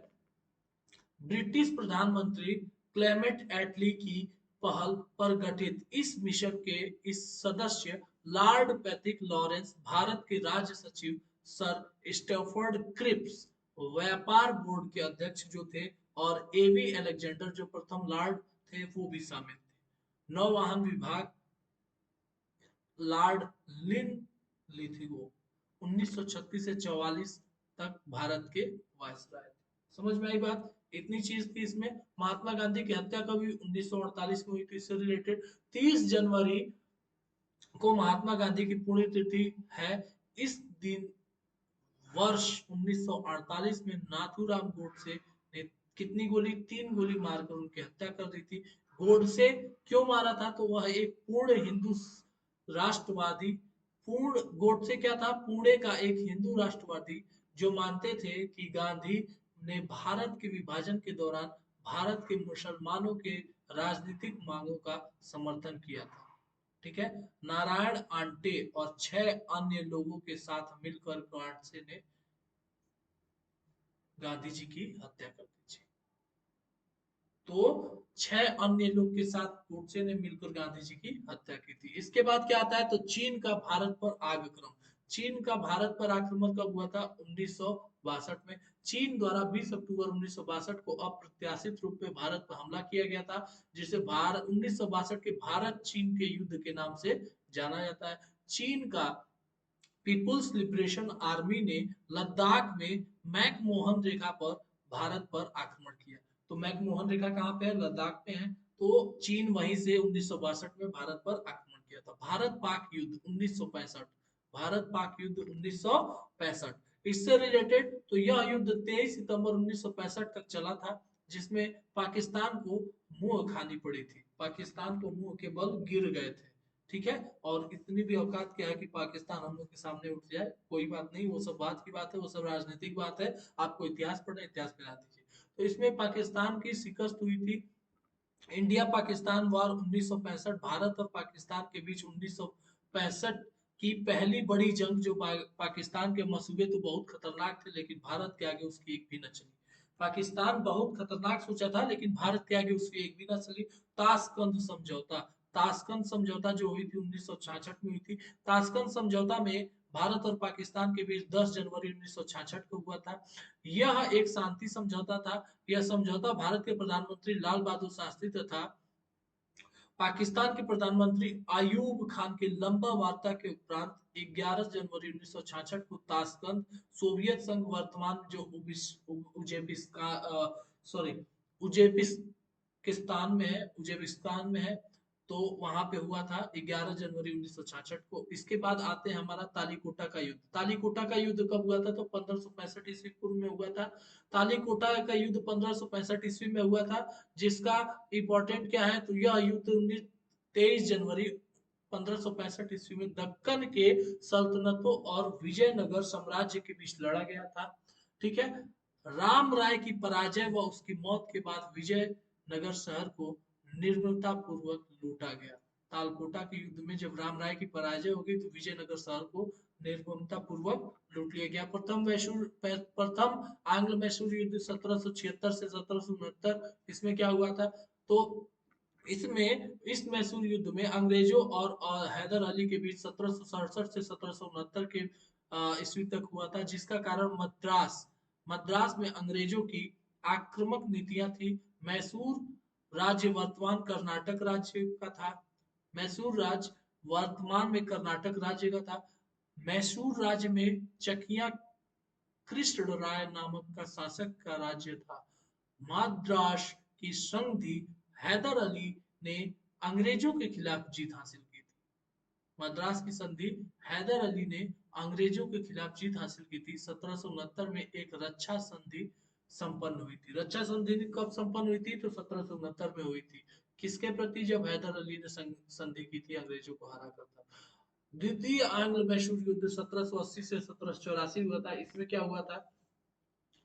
ब्रिटिश प्रधानमंत्री क्लेमेंट एटली की पहल पर गठित इस मिशन के इस सदस्य लॉर्ड पैट्रिक लॉरेंस, भारत के राज्य सचिव सर स्टैफोर्ड क्रिप्स, व्यापार बोर्ड के अध्यक्ष जो थे, और एबी अलेक्जेंडर जो प्रथम लॉर्ड थे, वो भी शामिल थे। नौवहन विभाग लॉर्ड लिन लिथिगो 1936 से 44 तक भारत के वायसराय थे। समझ में आई बात? इतनी चीज थी इसमें। महात्मा गांधी की हत्या कब हुई? 1948 में हुई थी। इससे रिलेटेड 30 जनवरी को महात्मा गांधी की पुण्यतिथि है। इस दिन वर्ष 1948 में नाथूराम गोडसे ने कितनी गोली, 3 गोली मारकर उनकी हत्या कर दी थी। गोडसे क्यों मारा था? तो वह एक पूर्ण हिंदू राष्ट्रवादी, पूर्ण गोडसे क्या था? पुणे का एक हिंदू राष्ट्रवादी जो मानते थे कि गांधी ने भारत के विभाजन के दौरान भारत के मुसलमानों के राजनीतिक मांगों का समर्थन किया था। ठीक है। नारायण आंटे और 6 अन्य लोगों के साथ मिलकर गोडसे ने गांधी जी की हत्या कर दी थी। तो 6 अन्य लोग के साथ गोडसे ने मिलकर गांधी जी की हत्या की थी। इसके बाद क्या आता है? तो चीन का भारत पर आक्रमण। चीन का भारत पर आक्रमण कब हुआ था? 1962 में। चीन द्वारा 20 अक्टूबर 1962 को अप्रत्याशित रूप में भारत पर हमला किया गया था, जिसे भारत 1962 के भारत चीन के युद्ध के नाम से जाना जाता है। चीन का पीपुल्स लिबरेशन आर्मी ने लद्दाख में मैकमोहन रेखा पर भारत पर आक्रमण किया। तो मैकमोहन रेखा कहाँ पे है? लद्दाख में है। तो चीन वहीं से 1962 में भारत पर आक्रमण किया था। भारत पाक युद्ध 1965, भारत पाक युद्ध 1965, इससे रिलेटेड तो यह युद्ध 23 सितंबर 1965 तक चला था, जिसमें पाकिस्तान को मुंह खानी पड़ी थी। पाकिस्तान को मुंह के बल गिर गए थे। ठीक है। और इतनी भी औकात क्या है कि पाकिस्तान हम लोग के सामने उठ जाए? कोई बात नहीं, वो सब बात की बात है, वो सब राजनीतिक बात है। आपको इतिहास पढ़ना, इतिहास पढ़ा दीजिए। तो इसमें पाकिस्तान की शिकस्त हुई थी। इंडिया पाकिस्तान वॉर 1965, भारत और पाकिस्तान के बीच 1965 की पहली बड़ी जंग, जो पाकिस्तान के मंसूबे तो बहुत खतरनाक थे, लेकिन भारत के आगे उसकी एक भी न चली। पाकिस्तान बहुत खतरनाक सोचा था, लेकिन भारत के आगे उसकी एक भी न चली। ताशकंद समझौता, ताशकंद समझौता जो हुई थी 1966 में हुई थी। ताशकंद समझौता में भारत और पाकिस्तान के बीच 10 जनवरी 1966 को हुआ था। यह एक शांति समझौता था। यह समझौता भारत के प्रधानमंत्री लाल बहादुर शास्त्री तथा पाकिस्तान के प्रधानमंत्री अयूब खान के लंबा वार्ता के उपरांत 11 जनवरी 1966 को ताशकंद, सोवियत संघ वर्तमान जो सॉरी उज्बेकिस्तान में है, उज्बेकिस्तान में है, तो वहां पे हुआ था 11 जनवरी 1966 को। इसके बाद आते हैं हमारा तालीकोटा का युद्ध। तालीकोटा का युद्ध कब हुआ था? तो 1565 ईस्वी पूर्व में हुआ था। तालीकोटा का युद्ध 1565 ईस्वी में हुआ था, जिसका इंपॉर्टेंट क्या है? तो यह युद्ध 23 जनवरी 1565 ईस्वी में दक्कन के सल्तनतों और विजयनगर साम्राज्य के बीच लड़ा गया था। ठीक है। राम राय की पराजय व उसकी मौत के बाद विजयनगर शहर को निर्ममता पूर्वक लूटा गया। तालकोटा के युद्ध में जब राम राय की पराजय हो गई, तो विजयनगर शहर को निर्ममता पूर्वक लूट लिया गया। प्रथम आंग्ल मैसूर युद्ध 1776 से 1769, इसमें क्या हुआ था? तो इसमें इस मैसूर युद्ध में अंग्रेजों और हैदर अली के बीच 1767 से 1769 के ईस्वी तक हुआ था, जिसका कारण मद्रास मद्रास में अंग्रेजों की आक्रामक नीतियां थी। मैसूर राज्य वर्तमान कर्नाटक राज्य का था। मैसूर राज्य वर्तमान में कर्नाटक राज्य का था। मैसूर राज्य में चकिया कृष्ण राय नामक का शासक का राज्य था। मद्रास की संधि हैदर अली ने अंग्रेजों के खिलाफ जीत हासिल की थी। मद्रास की संधि हैदर अली ने अंग्रेजों के खिलाफ जीत हासिल की थी। 1769 में एक रक्षा संधि संपन्न हुई थी। रक्षा संधि कब संपन्न हुई थी? तो 1769 में हुई थी। किसके प्रति? जब हैदर अली ने संधि की थी अंग्रेजों को हरा कर था। द्वितीय आंग्ल मैसूर युद्ध 1780 से 1784 हुआ था। इसमें क्या हुआ था?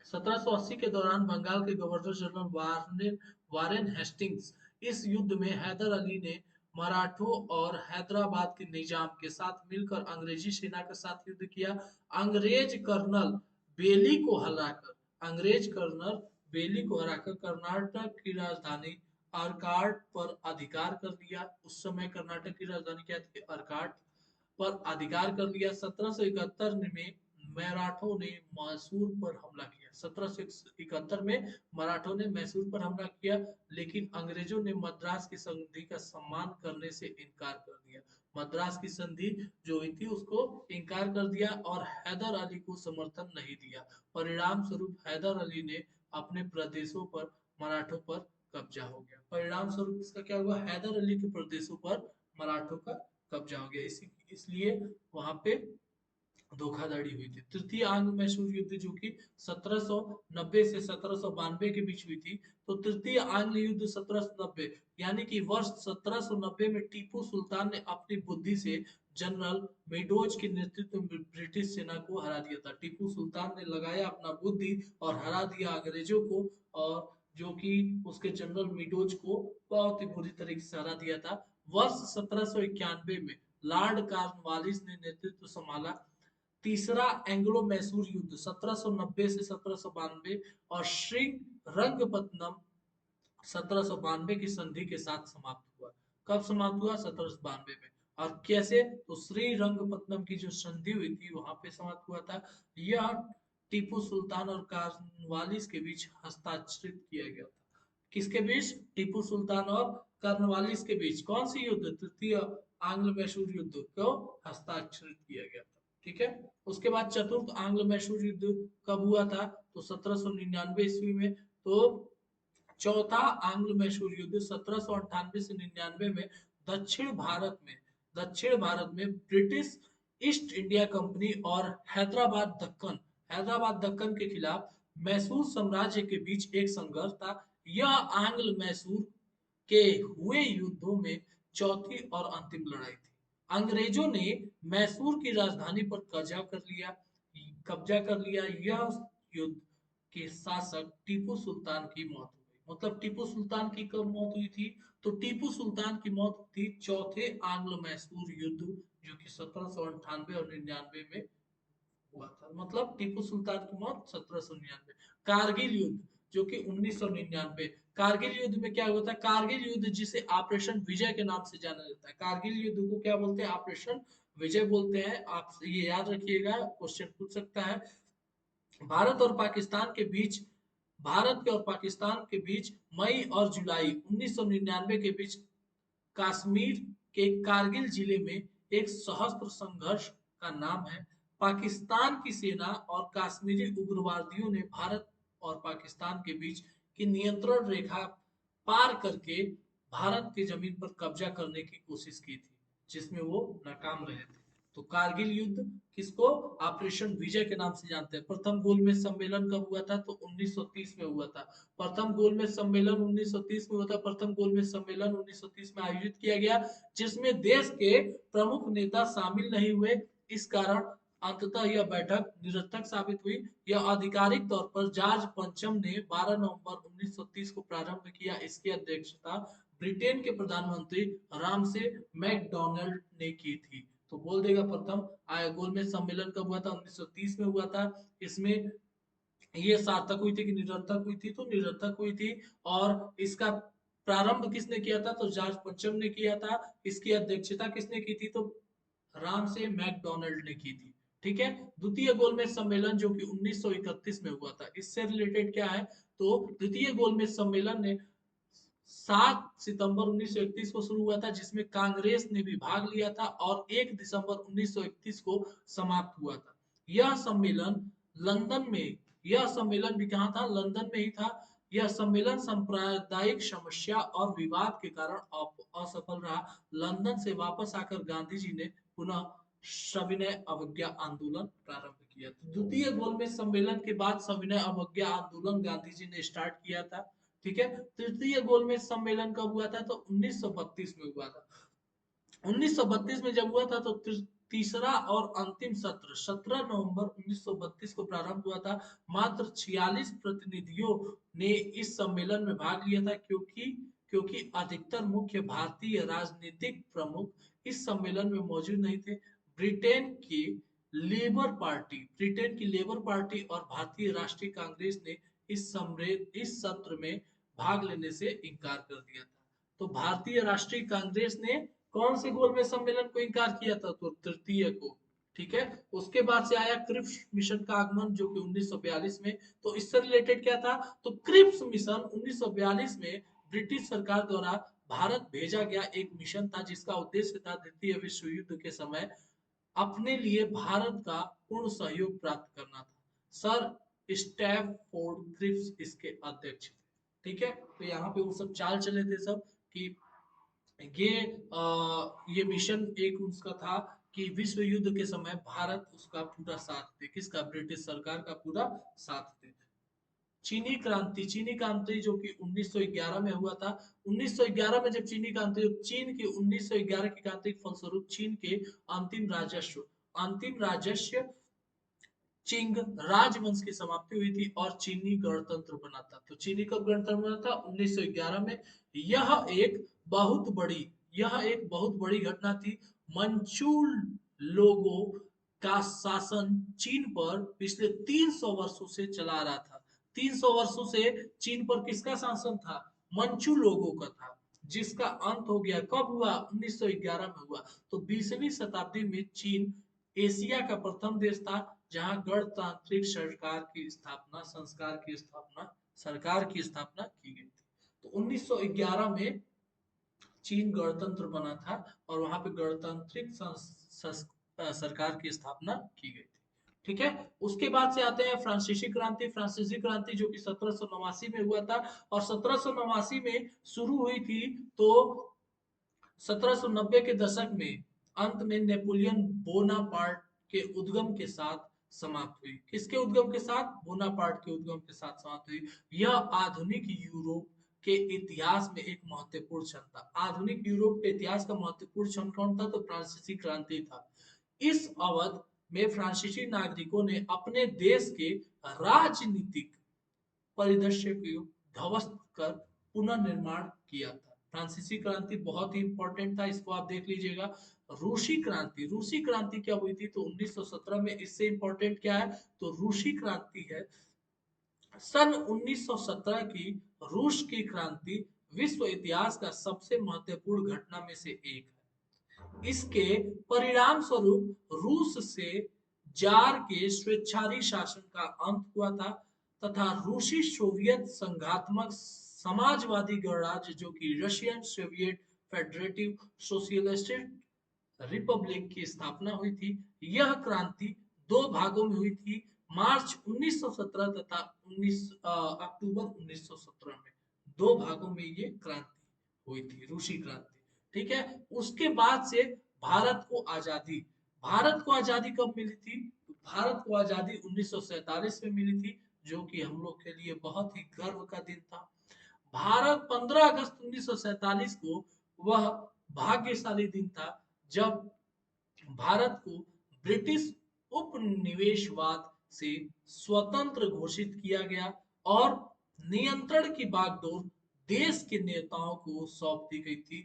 1780 के दौरान बंगाल के गवर्नर जनरल वारेन हेस्टिंग्स, इस युद्ध में हैदर अली ने मराठों और हैदराबाद के निजाम के साथ मिलकर अंग्रेजी सेना के साथ युद्ध किया। अंग्रेज कर्नल बेली को हराकर अंग्रेज कर्नल बेली को हराकर कर्नाटक की राजधानी अर्काट पर अधिकार कर लिया। उस समय कर्नाटक की राजधानी क्या थी? अर्काट पर अधिकार कर लिया। 1771 में मराठों ने मैसूर पर हमला किया। 1771 में मराठों ने मैसूर पर हमला किया, लेकिन अंग्रेजों ने मद्रास की संधि का सम्मान करने से इनकार कर दिया। मद्रास की संधि जो हुई थी उसको इनकार कर दिया और हैदर अली को समर्थन नहीं दिया। परिणाम स्वरूप हैदर अली ने अपने प्रदेशों पर मराठों पर कब्जा हो गया। परिणाम स्वरूप इसका क्या हुआ? हैदर अली के प्रदेशों पर मराठों का कब्जा हो गया। इसलिए वहां पे धोखाधड़ी हुई थी। तृतीय आंग्ल मैसूर युद्ध जो कि 1790 से 1792 के बीच हुई थी। तो तृतीय आंग्ल युद्ध 1790 यानी कि वर्ष 1790 में टीपू सुल्तान ने अपनी बुद्धि से जनरल मेडोज के नेतृत्व में ब्रिटिश सेना को हरा दिया था। टीपू सुल्तान ने लगाया अपना बुद्धि और हरा दिया अंग्रेजों को, और जो कि उसके जनरल मेडोज को बहुत ही बुरी तरीके से हरा दिया था। वर्ष 1791 में लॉर्ड कॉर्नवालिस ने नेतृत्व संभाला। तीसरा एंग्लो मैसूर युद्ध 1790 से 1792 और श्रीरंगपत्तनम 1792 की संधि के साथ समाप्त हुआ। कब समाप्त हुआ? 1792 में। और कैसे? तो श्रीरंगपत्तनम की जो संधि हुई थी वहां पे समाप्त हुआ था। यह टीपू सुल्तान और कॉर्नवालिस के बीच हस्ताक्षरित किया गया था। किसके बीच? टीपू सुल्तान और कॉर्नवालिस के बीच। कौन सी युद्ध? तृतीय आंग्ल मैसूर युद्ध को हस्ताक्षरित किया गया था। ठीक है। उसके बाद चतुर्थ आंग्ल मैसूर युद्ध कब हुआ था? तो 1799 ईस्वी में। तो चौथा आंग्ल मैसूर युद्ध 1798 से 99 में दक्षिण भारत में ब्रिटिश ईस्ट इंडिया कंपनी और हैदराबाद दक्कन के खिलाफ मैसूर साम्राज्य के बीच एक संघर्ष था। यह आंग्ल मैसूर के हुए युद्धों में चौथी और अंतिम लड़ाई थी। अंग्रेजों ने मैसूर की राजधानी पर कब्जा कर लिया। यह युद्ध के शासक टीपू सुल्तान की मौत हो गई। मतलब टीपू सुल्तान की कब मौत हुई थी? तो टीपू सुल्तान की मौत थी चौथे आंग्ल मैसूर युद्ध जो कि 1798 और 99 में हुआ था। मतलब टीपू सुल्तान की मौत 1799। कारगिल युद्ध जो कि 1999। कारगिल युद्ध में क्या हुआ था? कारगिल युद्ध जिसे ऑपरेशन विजय के नाम से जाना जाता है, कारगिल युद्ध को क्या बोलते हैं? ऑपरेशन विजय बोलते हैं। आप ये याद रखिएगा, क्वेश्चन पूछ सकता है। भारत और पाकिस्तान के बीच मई और जुलाई 1999 के बीच कश्मीर के कारगिल जिले में एक सशस्त्र संघर्ष का नाम है। पाकिस्तान की सेना और कश्मीरी उग्रवादियों ने भारत और पाकिस्तान के बीच की नियंत्रण रेखा पार करके भारत की जमीन पर कब्जा करने की कोशिश की थी, जिसमें वो नाकाम रहे थे। तो कारगिल युद्ध किसको ऑपरेशन विजय के नाम से जानते हैं। प्रथम गोलमेज सम्मेलन कब हुआ था? तो 1930 में हुआ था। प्रथम गोलमेज सम्मेलन 1930 में हुआ था। प्रथम गोलमेज सम्मेलन 1930 में आयोजित किया गया, जिसमें देश के प्रमुख नेता शामिल नहीं हुए। इस कारण अंततः यह बैठक निरर्थक साबित हुई। यह आधिकारिक तौर पर जॉर्ज पंचम ने 12 नवंबर 1930 को प्रारंभ किया। इसकी अध्यक्षता ब्रिटेन के प्रधानमंत्री रामसे मैकडॉनल्ड ने की थी। तो बोल देगा प्रथम गोलमेज सम्मेलन कब हुआ था? 1930 में हुआ था। इसमें ये सार्थक हुई थी कि निरर्थक हुई थी? तो निरर्थक हुई थी। और इसका प्रारंभ किसने किया था? तो जॉर्ज पंचम ने किया था। इसकी अध्यक्षता किसने की थी? तो राम से मैकडॉनल्ड ने की थी। ठीक है। द्वितीय गोलमेज सम्मेलन जो कि 1931 में हुआ था, इससे रिलेटेड क्या है? तो द्वितीय गोलमेज सम्मेलन ने 7 सितंबर 1931 को शुरू हुआ था, जिसमें कांग्रेस ने भी भाग लिया था, और 1 दिसंबर 1931 को समाप्त हुआ था। यह सम्मेलन लंदन में यह सम्मेलन भी कहाँ था? लंदन में ही था। यह सम्मेलन सांप्रदायिक समस्या और विवाद के कारण असफल रहा। लंदन से वापस आकर गांधी जी ने पुनः सविनय अवज्ञा आंदोलन प्रारंभ किया। तो द्वितीय गोलमेज सम्मेलन के बाद सविनय अवज्ञा आंदोलन गांधी जी ने स्टार्ट किया था। ठीक है। तृतीय गोलमेज सम्मेलन कब हुआ था? तो 1932 में हुआ था। 1932 में जब हुआ था तो तीसरा और अंतिम सत्र 17 नवंबर 1932 को प्रारंभ हुआ था। मात्र 46 प्रतिनिधियों ने इस सम्मेलन में भाग लिया था, क्योंकि अधिकतर मुख्य भारतीय राजनीतिक प्रमुख इस सम्मेलन में मौजूद नहीं थे। ब्रिटेन की लेबर पार्टी और भारतीय राष्ट्रीय कांग्रेस ने इस सत्र में भाग लेने से इनकार कर दिया था। तो भारतीय राष्ट्रीय कांग्रेस ने कौन से गोलमेज सम्मेलन को इनकार किया था? तो तृतीय को। ठीक है। उसके बाद से आया क्रिप्स मिशन का आगमन जो कि 1942 में। तो इससे रिलेटेड क्या था? तो क्रिप्स मिशन 1942 में ब्रिटिश सरकार द्वारा भारत भेजा गया एक मिशन था, जिसका उद्देश्य था द्वितीय विश्व युद्ध के समय अपने लिए भारत का पूर्ण सहयोग प्राप्त करना था। सर स्टैफोर्ड क्रिप्स इसके अध्यक्ष थे। ठीक है। तो यहाँ पे वो सब चाल चले थे सब कि ये ये मिशन एक उसका था कि विश्व युद्ध के समय भारत उसका पूरा साथ दे, किसका, ब्रिटिश सरकार का पूरा साथ दे। चीनी क्रांति जो कि 1911 में हुआ था। 1911 में जब चीन की 1911 की क्रांति के फलस्वरूप चीन के अंतिम राजस्व चिंग राजवंश की समाप्ति हुई थी और चीनी गणतंत्र बना था। तो चीनी कब गणतंत्र बना था? 1911 में। यह एक बहुत बड़ी यह एक बहुत बड़ी घटना थी। मंचू लोगों का शासन चीन पर पिछले 300 वर्षों से चला रहा था। 300 वर्षों से चीन पर किसका शासन था? मंचू लोगों का था, जिसका अंत हो गया। कब हुआ? 1911 में हुआ। तो 20वीं शताब्दी में चीन एशिया का प्रथम देश था जहां गणतांत्रिक सरकार की स्थापना की गई थी। तो 1911 में चीन गणतंत्र बना था और वहां पे गणतांत्रिक सरकार की स्थापना की गई थी। ठीक है। उसके बाद से आते हैं फ्रांसीसी क्रांति। फ्रांसीसी क्रांति जो कि 1789 में हुआ था और 1789 में शुरू हुई थी, तो 1790 के दशक में अंत में नेपोलियन बोनापार्ट के उद्गम के साथ समाप्त हुई। किसके उद्गम के साथ? बोनापार्ट के उद्गम के साथ समाप्त हुई। यह आधुनिक यूरोप के इतिहास में एक महत्वपूर्ण क्षण था। आधुनिक यूरोप के इतिहास का महत्वपूर्ण क्षण कौन था? तो फ्रांसीसी क्रांति था। इस अवध में फ्रांसीसी नागरिकों ने अपने देश के राजनीतिक परिदृश्य को ध्वस्त कर पुनर्निर्माण किया था। फ्रांसीसी क्रांति बहुत ही इंपॉर्टेंट था, इसको आप देख लीजिएगा। रूसी क्रांति क्या हुई थी? तो 1917 में। इससे इंपॉर्टेंट क्या है? तो रूसी क्रांति है सन 1917 की। रूस की क्रांति विश्व इतिहास का सबसे महत्वपूर्ण घटना में से एक है। इसके परिणाम स्वरूप रूस से जार के स्वेच्छारी शासन का अंत हुआ था तथा रूसी सोवियत संघात्मक समाजवादी गणराज्य जो कि Russian Soviet federative socialist Republic की स्थापना हुई थी। यह क्रांति दो भागों में हुई थी, मार्च 1917 तथा अक्टूबर 1917 में। दो भागों में ये क्रांति हुई थी, रूसी क्रांति। ठीक है। उसके बाद से भारत को आजादी कब मिली थी? भारत को आजादी 1947 में मिली थी, जो कि हम लोग के लिए बहुत ही गर्व का दिन था। भारत 15 अगस्त 1947 को वह भाग्यशाली दिन था जब भारत को ब्रिटिश उपनिवेशवाद से स्वतंत्र घोषित किया गया और नियंत्रण की बागडोर देश के नेताओं को सौंप दी गई थी।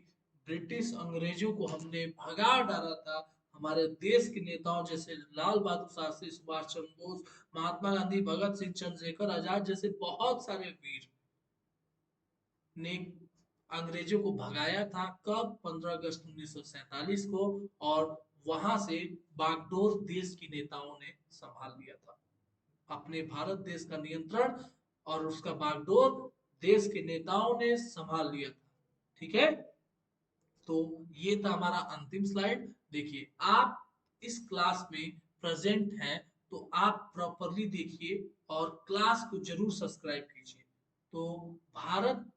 ब्रिटिश अंग्रेजों को हमने भगा डाला था। हमारे देश के नेताओं जैसे लाल बहादुर शास्त्री, सुभाष चंद्र बोस, महात्मा गांधी, भगत सिंह, चंद्रशेखर आजाद जैसे बहुत सारे वीर ने अंग्रेजों को भगाया था। कब? 15 अगस्त 1947 को। और वहां से बागडोर देश के नेताओं ने संभाल लिया था। अपने भारत देश का नियंत्रण और उसका बागडोर देश के नेताओं ने संभाल लिया था। ठीक है। तो ये था हमारा अंतिम स्लाइड। देखिए, आप इस क्लास में प्रेजेंट हैं तो आप प्रॉपरली देखिए और क्लास को जरूर सब्सक्राइब कीजिए। तो भारत,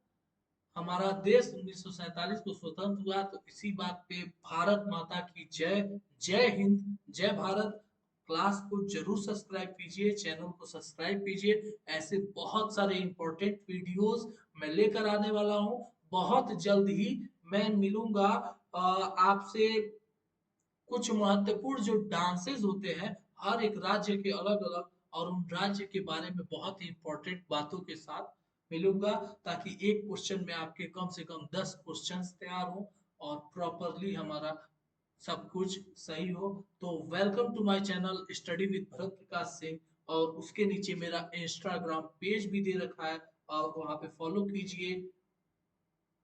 हमारा देश 1947 को स्वतंत्र हुआ, तो इसी बात पे भारत माता की जय। जय हिंद, जय भारत। क्लास को जरूर सब्सक्राइब कीजिए, चैनल को सब्सक्राइब कीजिए। ऐसे बहुत सारे इंपॉर्टेंट वीडियोस मैं लेकर आने वाला हूं। बहुत जल्द ही मैं मिलूंगा आपसे। कुछ महत्वपूर्ण जो डांसेस होते हैं हर एक राज्य के अलग अलग, और उन राज्य के बारे में बहुत ही इंपॉर्टेंट बातों के साथ मिलूंगा, ताकि एक क्वेश्चन में आपके कम से कम 10 क्वेश्चंस तैयार हो और प्रॉपरली हमारा सब कुछ सही हो। तो welcome to my channel study with Bharat Prakash Singh, और उसके नीचे मेरा इंस्टाग्राम पेज भी दे रखा है और वहां पे फॉलो कीजिए।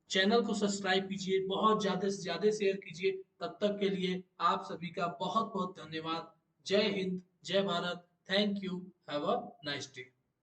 चैनल को सब्सक्राइब कीजिए, बहुत ज्यादा से ज्यादा शेयर कीजिए। तब तक के लिए आप सभी का बहुत बहुत धन्यवाद। जय हिंद, जय Bharat. Thank you. Have a nice day.